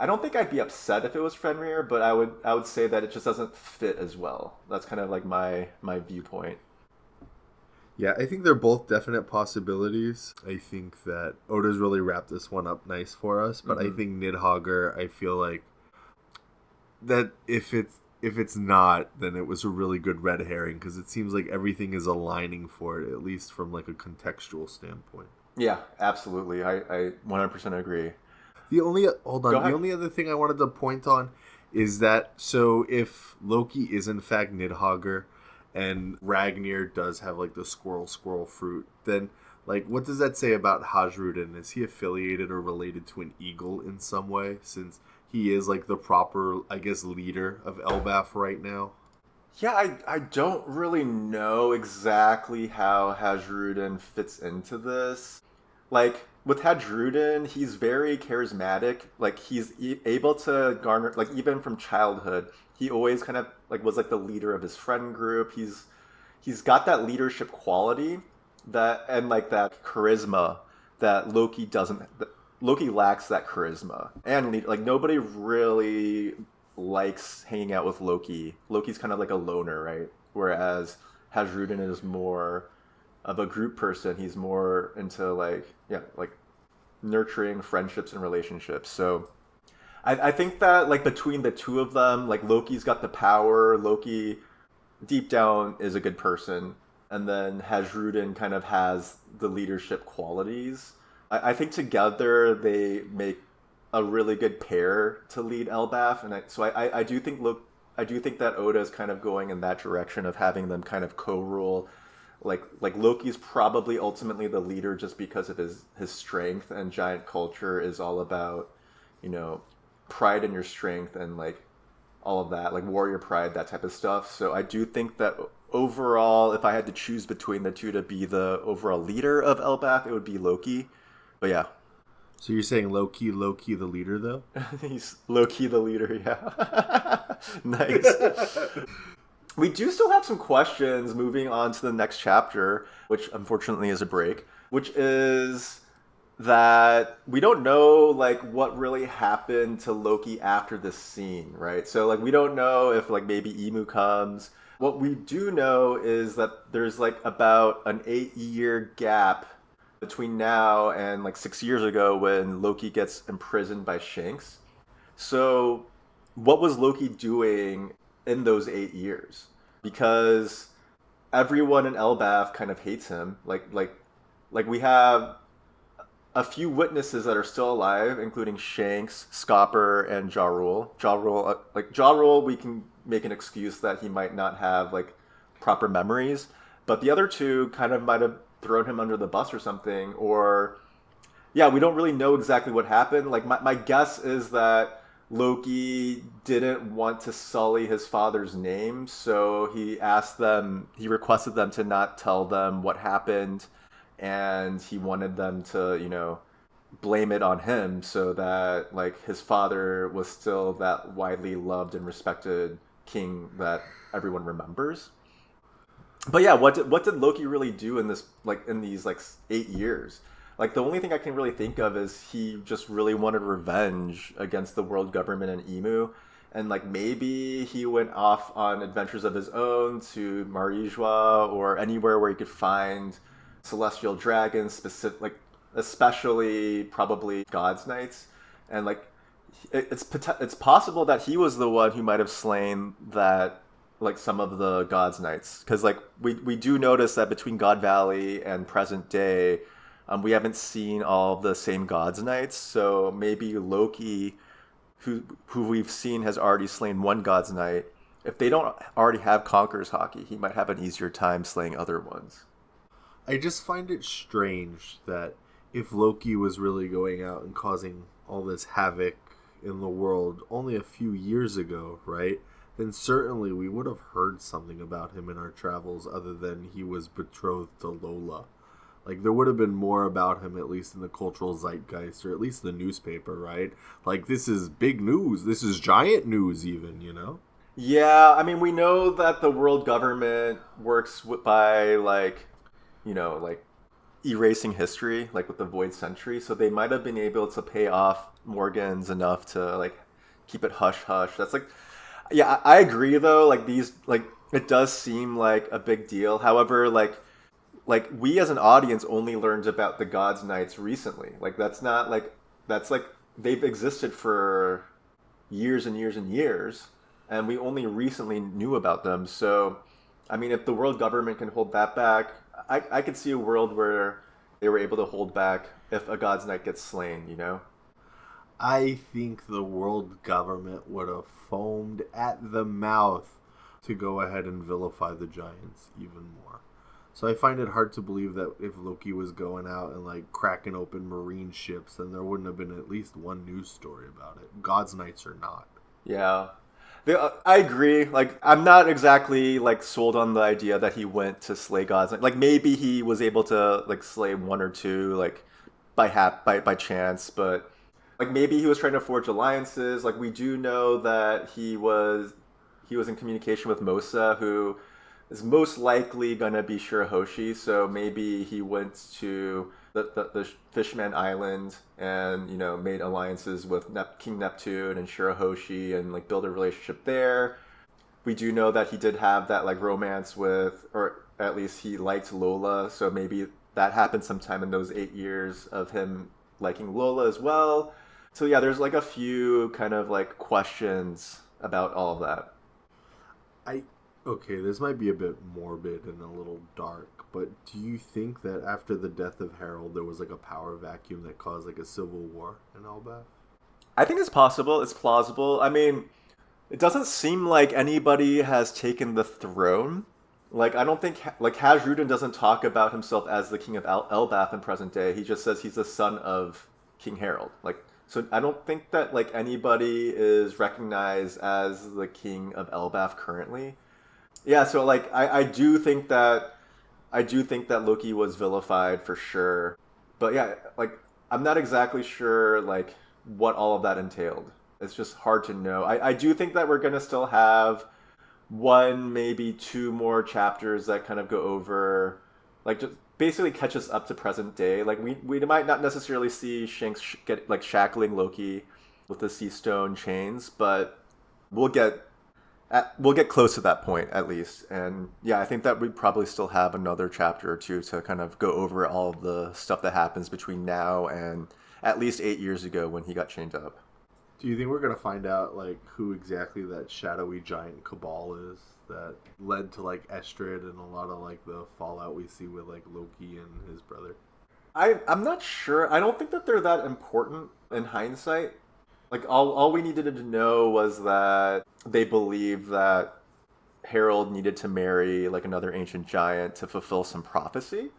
don't think I'd be upset if it was Fenrir, but I would say that it just doesn't fit as well. That's kind of like my viewpoint. Yeah, I think they're both definite possibilities. I think that Oda's really wrapped this one up nice for us, but I think Nidhogger, I feel like that if it's not, then it was a really good red herring, because it seems like everything is aligning for it, at least from like a contextual standpoint. Yeah, absolutely. I 100% agree. The only other thing I wanted to point on is that, so if Loki is in fact Nidhogger, and Ragnar does have like the squirrel fruit, then like what does that say about Hajrudin? Is he affiliated or related to an eagle in some way, since he is like the proper, I guess, leader of Elbaf right now? Yeah, I don't really know exactly how Hajrudin fits into this. Like, with Hajrudin, he's very charismatic. Like, he's able to garner, like, even from childhood, he always kind of, like, was, like, the leader of his friend group. He's got that leadership quality and, like, that charisma that Loki doesn't... Loki lacks that charisma. And, like, nobody really likes hanging out with Loki. Loki's kind of like a loner, right? Whereas Hajrudin is more of a group person. He's more into like nurturing friendships and relationships. So I think that like between the two of them, like Loki's got the power. Loki deep down is a good person. And then Hajrudin kind of has the leadership qualities. I think together they make a really good pair to lead Elbaf, and I do think that Oda is kind of going in that direction of having them kind of co-rule. Like Loki's probably ultimately the leader just because of his strength, and giant culture is all about, you know, pride in your strength and like all of that, like warrior pride, that type of stuff. So I do think that overall, if I had to choose between the two to be the overall leader of Elbaf, it would be Loki. But yeah. So you're saying Loki the leader, though? He's Loki the leader, yeah. Nice. We do still have some questions moving on to the next chapter, which unfortunately is a break, which is that we don't know like what really happened to Loki after this scene, right? So like we don't know if like maybe Emu comes. What we do know is that there's like about an 8-year gap between now and like 6 years ago when Loki gets imprisoned by Shanks. So what was Loki doing in those 8 years? Because everyone in Elbaf kind of hates him. Like we have a few witnesses that are still alive, including Shanks, Scopper, and Ja Rule. Ja Rule, we can make an excuse that he might not have like proper memories, but the other two kind of might have thrown him under the bus or something. Or yeah, we don't really know exactly what happened. Like my guess is that Loki didn't want to sully his father's name, so he requested them to not tell them what happened, and he wanted them to, blame it on him so that like his father was still that widely loved and respected king that everyone remembers. But yeah, what did Loki really do in these 8 years? Like the only thing I can really think of is he just really wanted revenge against the world government and Emu, and like maybe he went off on adventures of his own to Marijua or anywhere where he could find celestial dragons, especially probably God's Knights, and like it's possible that he was the one who might have slain that like some of the God's Knights, because like we do notice that between God Valley and present day, we haven't seen all the same God's Knights, so maybe Loki, who we've seen has already slain one God's Knight. If they don't already have Conqueror's Haki, he might have an easier time slaying other ones. I just find it strange that if Loki was really going out and causing all this havoc in the world only a few years ago, right? Then certainly we would have heard something about him in our travels other than he was betrothed to Lola. Like, there would have been more about him, at least in the cultural zeitgeist, or at least the newspaper, right? Like, this is big news. This is giant news, even, Yeah, I mean, we know that the world government works by, like erasing history, like with the Void Century. So they might have been able to pay off Morgans enough to, like, keep it hush-hush. That's, like... Yeah, I agree, though. Like, these... Like, it does seem like a big deal. However, like we as an audience only learned about the God's Knights recently. Like that's not like that's like they've existed for years and years and years, and we only recently knew about them. So I mean, if the world government can hold that back, I could see a world where they were able to hold back if a God's Knight gets slain, I think the world government would have foamed at the mouth to go ahead and vilify the giants even more. So I find it hard to believe that if Loki was going out and like cracking open marine ships, then there wouldn't have been at least one news story about it. God's Knights are not. Yeah. I agree. Like, I'm not exactly like sold on the idea that he went to slay gods. Like maybe he was able to like slay one or two like by chance, but like maybe he was trying to forge alliances. Like we do know that he was in communication with Mosa, who is most likely going to be Shirahoshi, so maybe he went to the Fishman Island and, made alliances with King Neptune and Shirahoshi and, like, build a relationship there. We do know that he did have that, like, romance with, or at least he liked Lola, so maybe that happened sometime in those 8 years of him liking Lola as well. So, yeah, there's, like, a few kind of, like, questions about all of that. Okay, this might be a bit morbid and a little dark, but do you think that after the death of Herald, there was like a power vacuum that caused like a civil war in Elbaf? I think it's possible. It's plausible. I mean, it doesn't seem like anybody has taken the throne. Like, I don't think, like, Hasrudin doesn't talk about himself as the king of Elbaf in present day. He just says he's the son of King Harald. Like, So I don't think that like anybody is recognized as the king of Elbaf currently. Yeah, so like I do think that Loki was vilified for sure. But yeah, like I'm not exactly sure like what all of that entailed. It's just hard to know. I do think that we're gonna still have one, maybe two more chapters that kind of go over, like just basically catch us up to present day. Like we might not necessarily see Shanks get like shackling Loki with the sea stone chains, but we'll get we'll get close to that point at least. And yeah, I think that we'd probably still have another chapter or two to kind of go over all of the stuff that happens between now and at least 8 years ago when he got chained up. Do you think we're gonna find out like who exactly that shadowy giant cabal is that led to like Estrid and a lot of like the fallout we see with like Loki and his brother? I'm not sure. I don't think that they're that important in hindsight. Like all we needed to know was that they believed that Herald needed to marry like another ancient giant to fulfill some prophecy.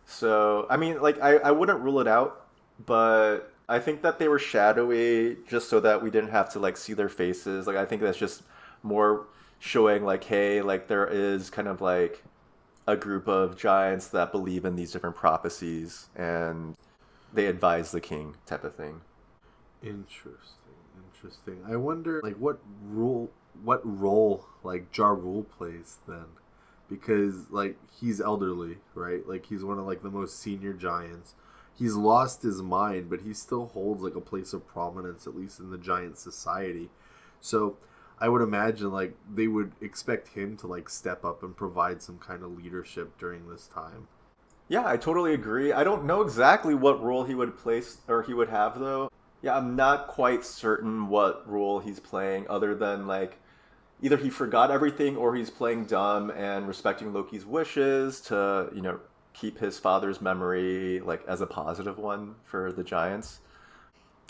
So I mean, like I wouldn't rule it out, but I think that they were shadowy just so that we didn't have to like see their faces. Like I think that's just more showing like, hey, like there is kind of like a group of giants that believe in these different prophecies and they advise the king type of thing. Interesting. I wonder like what role like Ja Rule plays then. Because like he's elderly, right? Like he's one of like the most senior giants. He's lost his mind, but he still holds like a place of prominence, at least in the giant society. So I would imagine like they would expect him to like step up and provide some kind of leadership during this time. Yeah, I totally agree. I don't know exactly what role he would place or he would have though. Yeah, I'm not quite certain what role he's playing other than like either he forgot everything or he's playing dumb and respecting Loki's wishes to, keep his father's memory like as a positive one for the giants.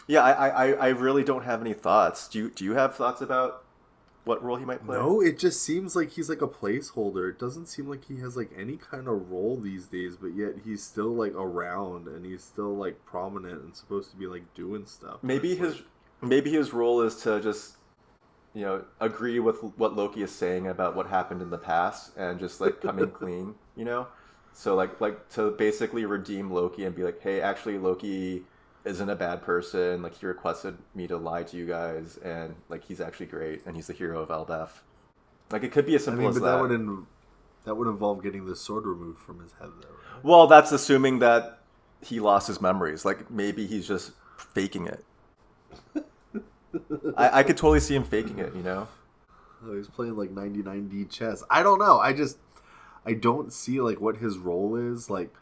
Yeah, I really don't have any thoughts. Do you have thoughts about what role he might play? No, it just seems like he's like a placeholder. It doesn't seem like he has like any kind of role these days, but yet he's still like around and he's still like prominent and supposed to be like doing stuff. Maybe his role is to just agree with what Loki is saying about what happened in the past and just like coming clean. So like to basically redeem Loki and be like, hey, actually Loki isn't a bad person. Like he requested me to lie to you guys, and like he's actually great, and he's the hero of Elbaf. Like it could be as simple as but that. That would involve getting the sword removed from his head, though. Right? Well, that's assuming that he lost his memories. Like maybe he's just faking it. I could totally see him faking it. Oh, he's playing like 99D chess. I don't know. I don't see like what his role is. Like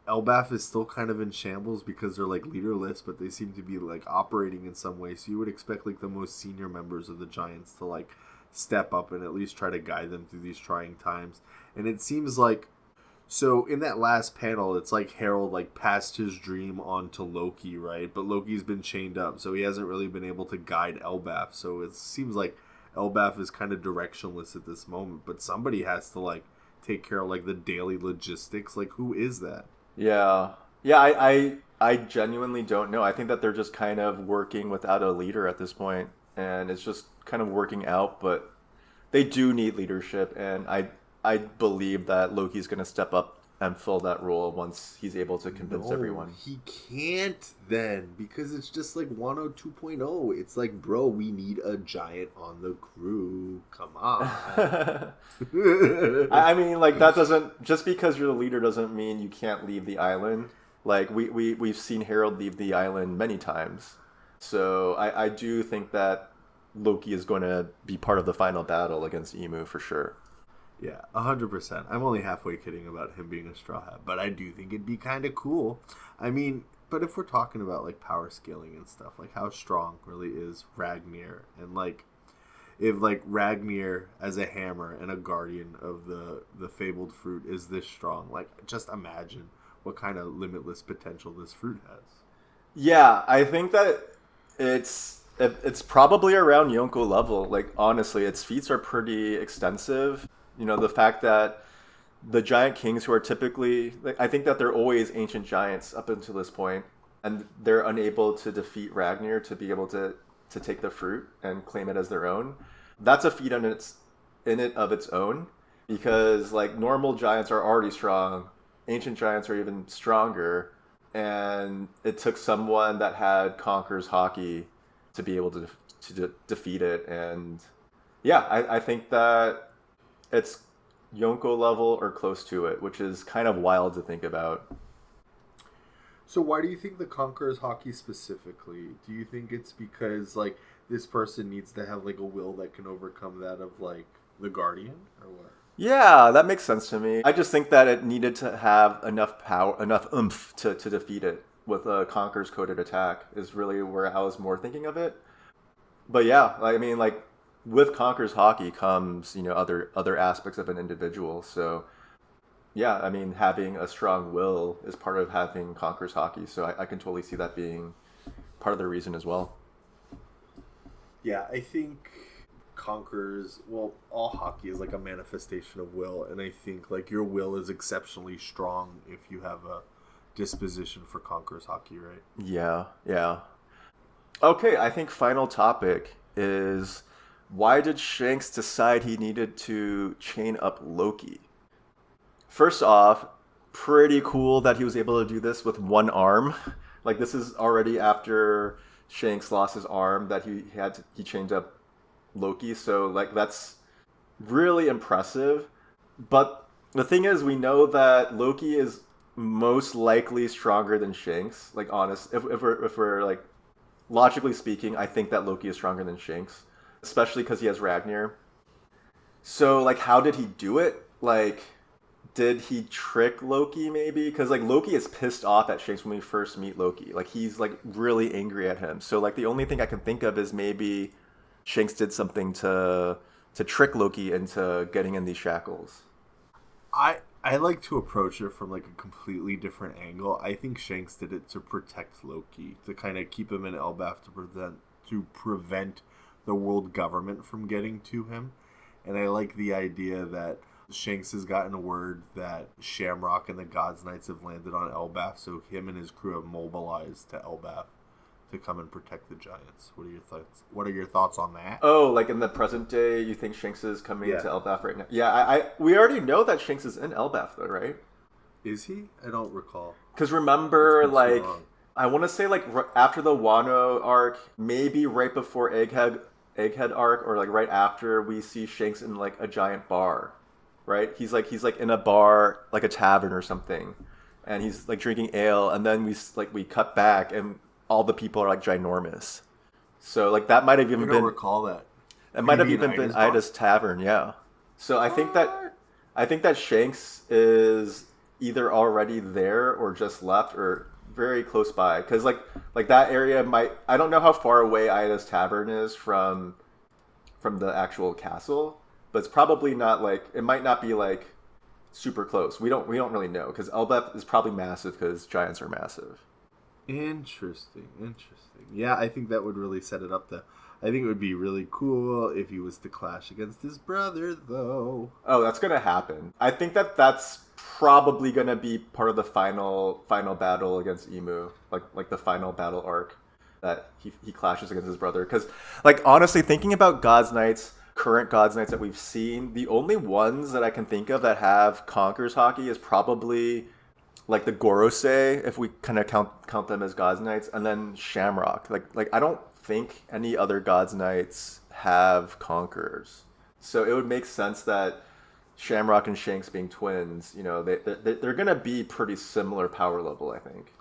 Elbaf is still kind of in shambles because they're like leaderless, but they seem to be like operating in some way. So you would expect like the most senior members of the Giants to like step up and at least try to guide them through these trying times. And it seems like so in that last panel, it's like Herald like passed his dream on to Loki, right? But Loki's been chained up, so he hasn't really been able to guide Elbaf. So it seems like Elbaf is kind of directionless at this moment. But somebody has to like take care of like the daily logistics. Like who is that? Yeah. I genuinely don't know. I think that they're just kind of working without a leader at this point, and it's just kind of working out. But they do need leadership, and I believe that Loki's going to step up and fill that role once he's able to convince everyone. He can't then, because it's just like Wano 2.0. It's like, bro, we need a giant on the crew. Come on. I mean, like, that doesn't, just because you're the leader doesn't mean you can't leave the island. Like, we've seen Herald leave the island many times. So I do think that Loki is going to be part of the final battle against Emu for sure. Yeah, 100%. I'm only halfway kidding about him being a Straw Hat, but I do think it'd be kind of cool. I mean, but if we're talking about, like, power scaling and stuff, like, how strong really is Ragnar? And, like, if, like, Ragnar as a hammer and a guardian of the fabled fruit is this strong, like, just imagine what kind of limitless potential this fruit has. Yeah, I think that it's probably around Yonko level. Like, honestly, its feats are pretty extensive. The fact that the giant kings who are typically, like, I think that they're always ancient giants up until this point. and they're unable to defeat Ragnar to be able to take the fruit and claim it as their own. That's a feat in it of its own, because like normal giants are already strong, ancient giants are even stronger, and it took someone that had Conqueror's Haki to be able to defeat it. And yeah, I think that it's Yonko level or close to it, which is kind of wild to think about. So why do you think the Conqueror's Haki specifically? Do you think it's because like this person needs to have like a will that can overcome that of like the Guardian, or what? Yeah, that makes sense to me. I just think that it needed to have enough power, enough oomph to defeat it with a Conqueror's coded attack is really where I was more thinking of it. But yeah, I mean, like with Conqueror's Haki comes, other aspects of an individual. So yeah, I mean, having a strong will is part of having Conqueror's Haki. So I can totally see that being part of the reason as well. Yeah, I think Conquerors, well, all hockey is like a manifestation of will, and I think like your will is exceptionally strong if you have a disposition for Conqueror's Haki, right? Yeah, yeah. Okay, I think final topic is, why did Shanks decide he needed to chain up Loki? First off, pretty cool that he was able to do this with one arm. Like this is already after Shanks lost his arm that he chained up Loki. So like that's really impressive. But the thing is, we know that Loki is most likely stronger than Shanks. Like honest, if we're like logically speaking, I think that Loki is stronger than Shanks, especially because he has Ragnar. So like, how did he do it? Like, did he trick Loki maybe? Because like Loki is pissed off at Shanks when we first meet Loki. Like he's like really angry at him. So like the only thing I can think of is maybe Shanks did something to trick Loki into getting in these shackles. I like to approach it from like a completely different angle. I think Shanks did it to protect Loki, to kind of keep him in Elbaf, to prevent the world government from getting to him. And I like the idea that Shanks has gotten a word that Shamrock and the Gods Knights have landed on Elbaf, so him and his crew have mobilized to Elbaf to come and protect the giants. What are your thoughts? What are your thoughts on that? Oh, like in the present day, you think Shanks is coming to Elbaf right now? Yeah, we already know that Shanks is in Elbaf though, right? Is he? I don't recall. Because remember, like, I want to say like after the Wano arc, maybe right before Egghead arc, or like right after, we see Shanks in like a giant bar, right? He's like in a bar, like a tavern or something, and he's like drinking ale, and then we cut back and all the people are like ginormous. So like that might have even been. I don't recall that. It might have even been Ida's tavern, yeah. So I think that Shanks is either already there or just left or very close by, because like that area might. I don't know how far away Ida's tavern is from the actual castle, but it's probably not like, it might not be like super close. We don't really know, because Elbaf is probably massive because giants are massive. Interesting. Yeah, I think that would really set it up though. I think it would be really cool if he was to clash against his brother though. Oh, that's gonna happen. I think that's probably gonna be part of the final battle against Emu, like the final battle arc, that he clashes against his brother. Because like honestly, thinking about current God's Knights that we've seen, the only ones that I can think of that have Conqueror's Haki is probably like the Gorosei, if we kind of count them as God's Knights, and then Shamrock. Like I don't think any other God's Knights have Conquerors. So it would make sense that Shamrock and Shanks being twins, they're going to be pretty similar power level, I think.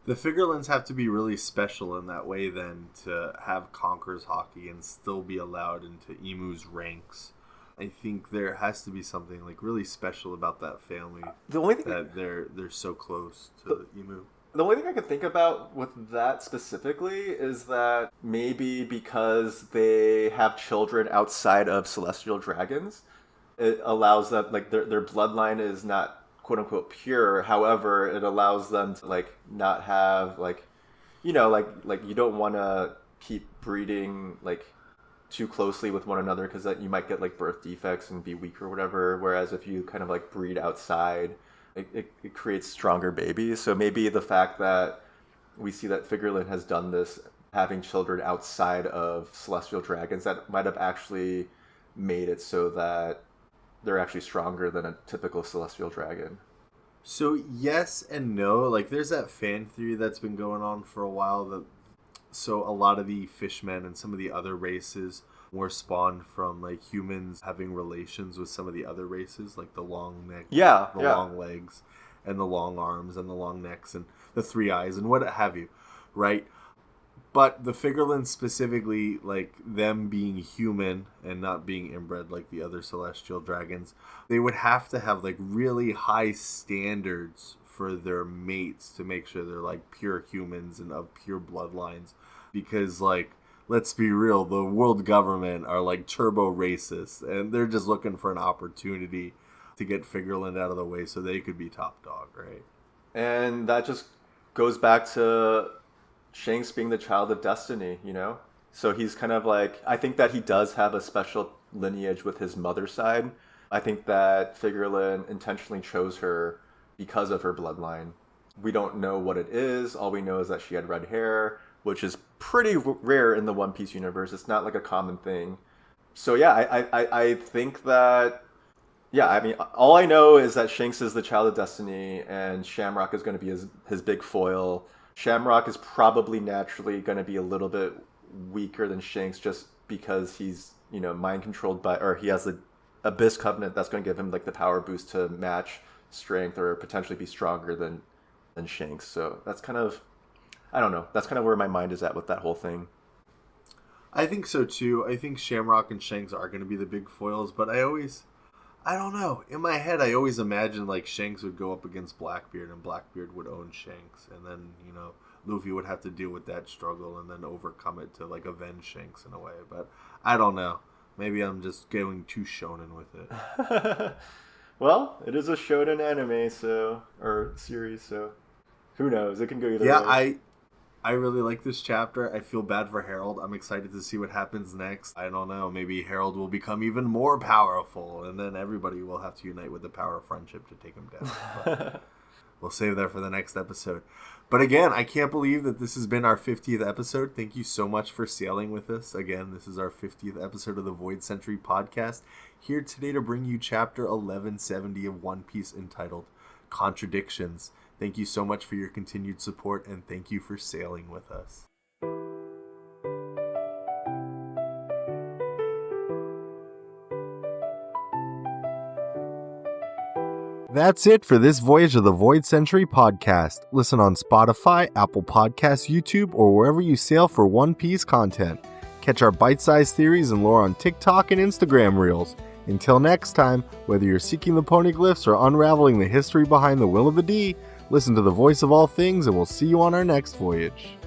The Figurelands have to be really special in that way then to have Conqueror's Haki and still be allowed into Emu's ranks. I think there has to be something like really special about that family. The only thing that they're so close to Emu. The only thing I can think about with that specifically is that maybe because they have children outside of celestial dragons, it allows them, like their bloodline is not quote unquote pure. However, it allows them to like not have like you don't want to keep breeding like too closely with one another, because that you might get like birth defects and be weak or whatever. Whereas if you kind of like breed outside, it creates stronger babies. So maybe the fact that we see that Figurlin has done this, having children outside of celestial dragons, that might have actually made it so that they're actually stronger than a typical celestial dragon. So yes and no. Like, there's that fan theory that's been going on for a while that so a lot of the fishmen and some of the other races were spawned from like humans having relations with some of the other races, like the long neck, long legs, and the long arms and the long necks and the three eyes and what have you, right? But the Figurlin specifically, like them being human and not being inbred like the other celestial dragons, they would have to have like really high standards for their mates to make sure they're like pure humans and of pure bloodlines. Because, like, let's be real, the world government are like turbo racist and they're just looking for an opportunity to get Figurlin out of the way so they could be top dog, right? And that just goes back to Shanks being the child of destiny, you know? So he's kind of like, I think that he does have a special lineage with his mother's side. I think that Figurlin intentionally chose her because of her bloodline. We don't know what it is. All we know is that she had red hair, which is pretty rare in the One Piece universe. It's not like a common thing. So yeah, I think that, yeah, I mean, all I know is that Shanks is the child of destiny and Shamrock is going to be his big foil. Shamrock is probably naturally going to be a little bit weaker than Shanks just because he's, you know, mind controlled by, or he has the Abyss Covenant that's going to give him like the power boost to match strength or potentially be stronger than Shanks. So that's kind of, I don't know. That's kind of where my mind is at with that whole thing. I think so too. I think Shamrock and Shanks are going to be the big foils, but I don't know. In my head, I always imagined like Shanks would go up against Blackbeard and Blackbeard would own Shanks. And then, you know, Luffy would have to deal with that struggle and then overcome it to like avenge Shanks in a way. But I don't know. Maybe I'm just going too shonen with it. Well, it is a shonen anime, or series, so who knows? It can go either way. Yeah, I really like this chapter. I feel bad for Herald. I'm excited to see what happens next. I don't know. Maybe Herald will become even more powerful, and then everybody will have to unite with the power of friendship to take him down. But we'll save that for the next episode. But again, I can't believe that this has been our 50th episode. Thank you so much for sailing with us. Again, this is our 50th episode of the Void Century podcast. Here today to bring you chapter 1170 of One Piece entitled Contradictions. Thank you so much for your continued support, and thank you for sailing with us. That's it for this voyage of the Void Century podcast. Listen on Spotify, Apple Podcasts, YouTube, or wherever you sail for One Piece content. Catch our bite-sized theories and lore on TikTok and Instagram Reels. Until next time, whether you're seeking the poneglyphs or unraveling the history behind the will of the D, listen to the voice of all things, and we'll see you on our next voyage.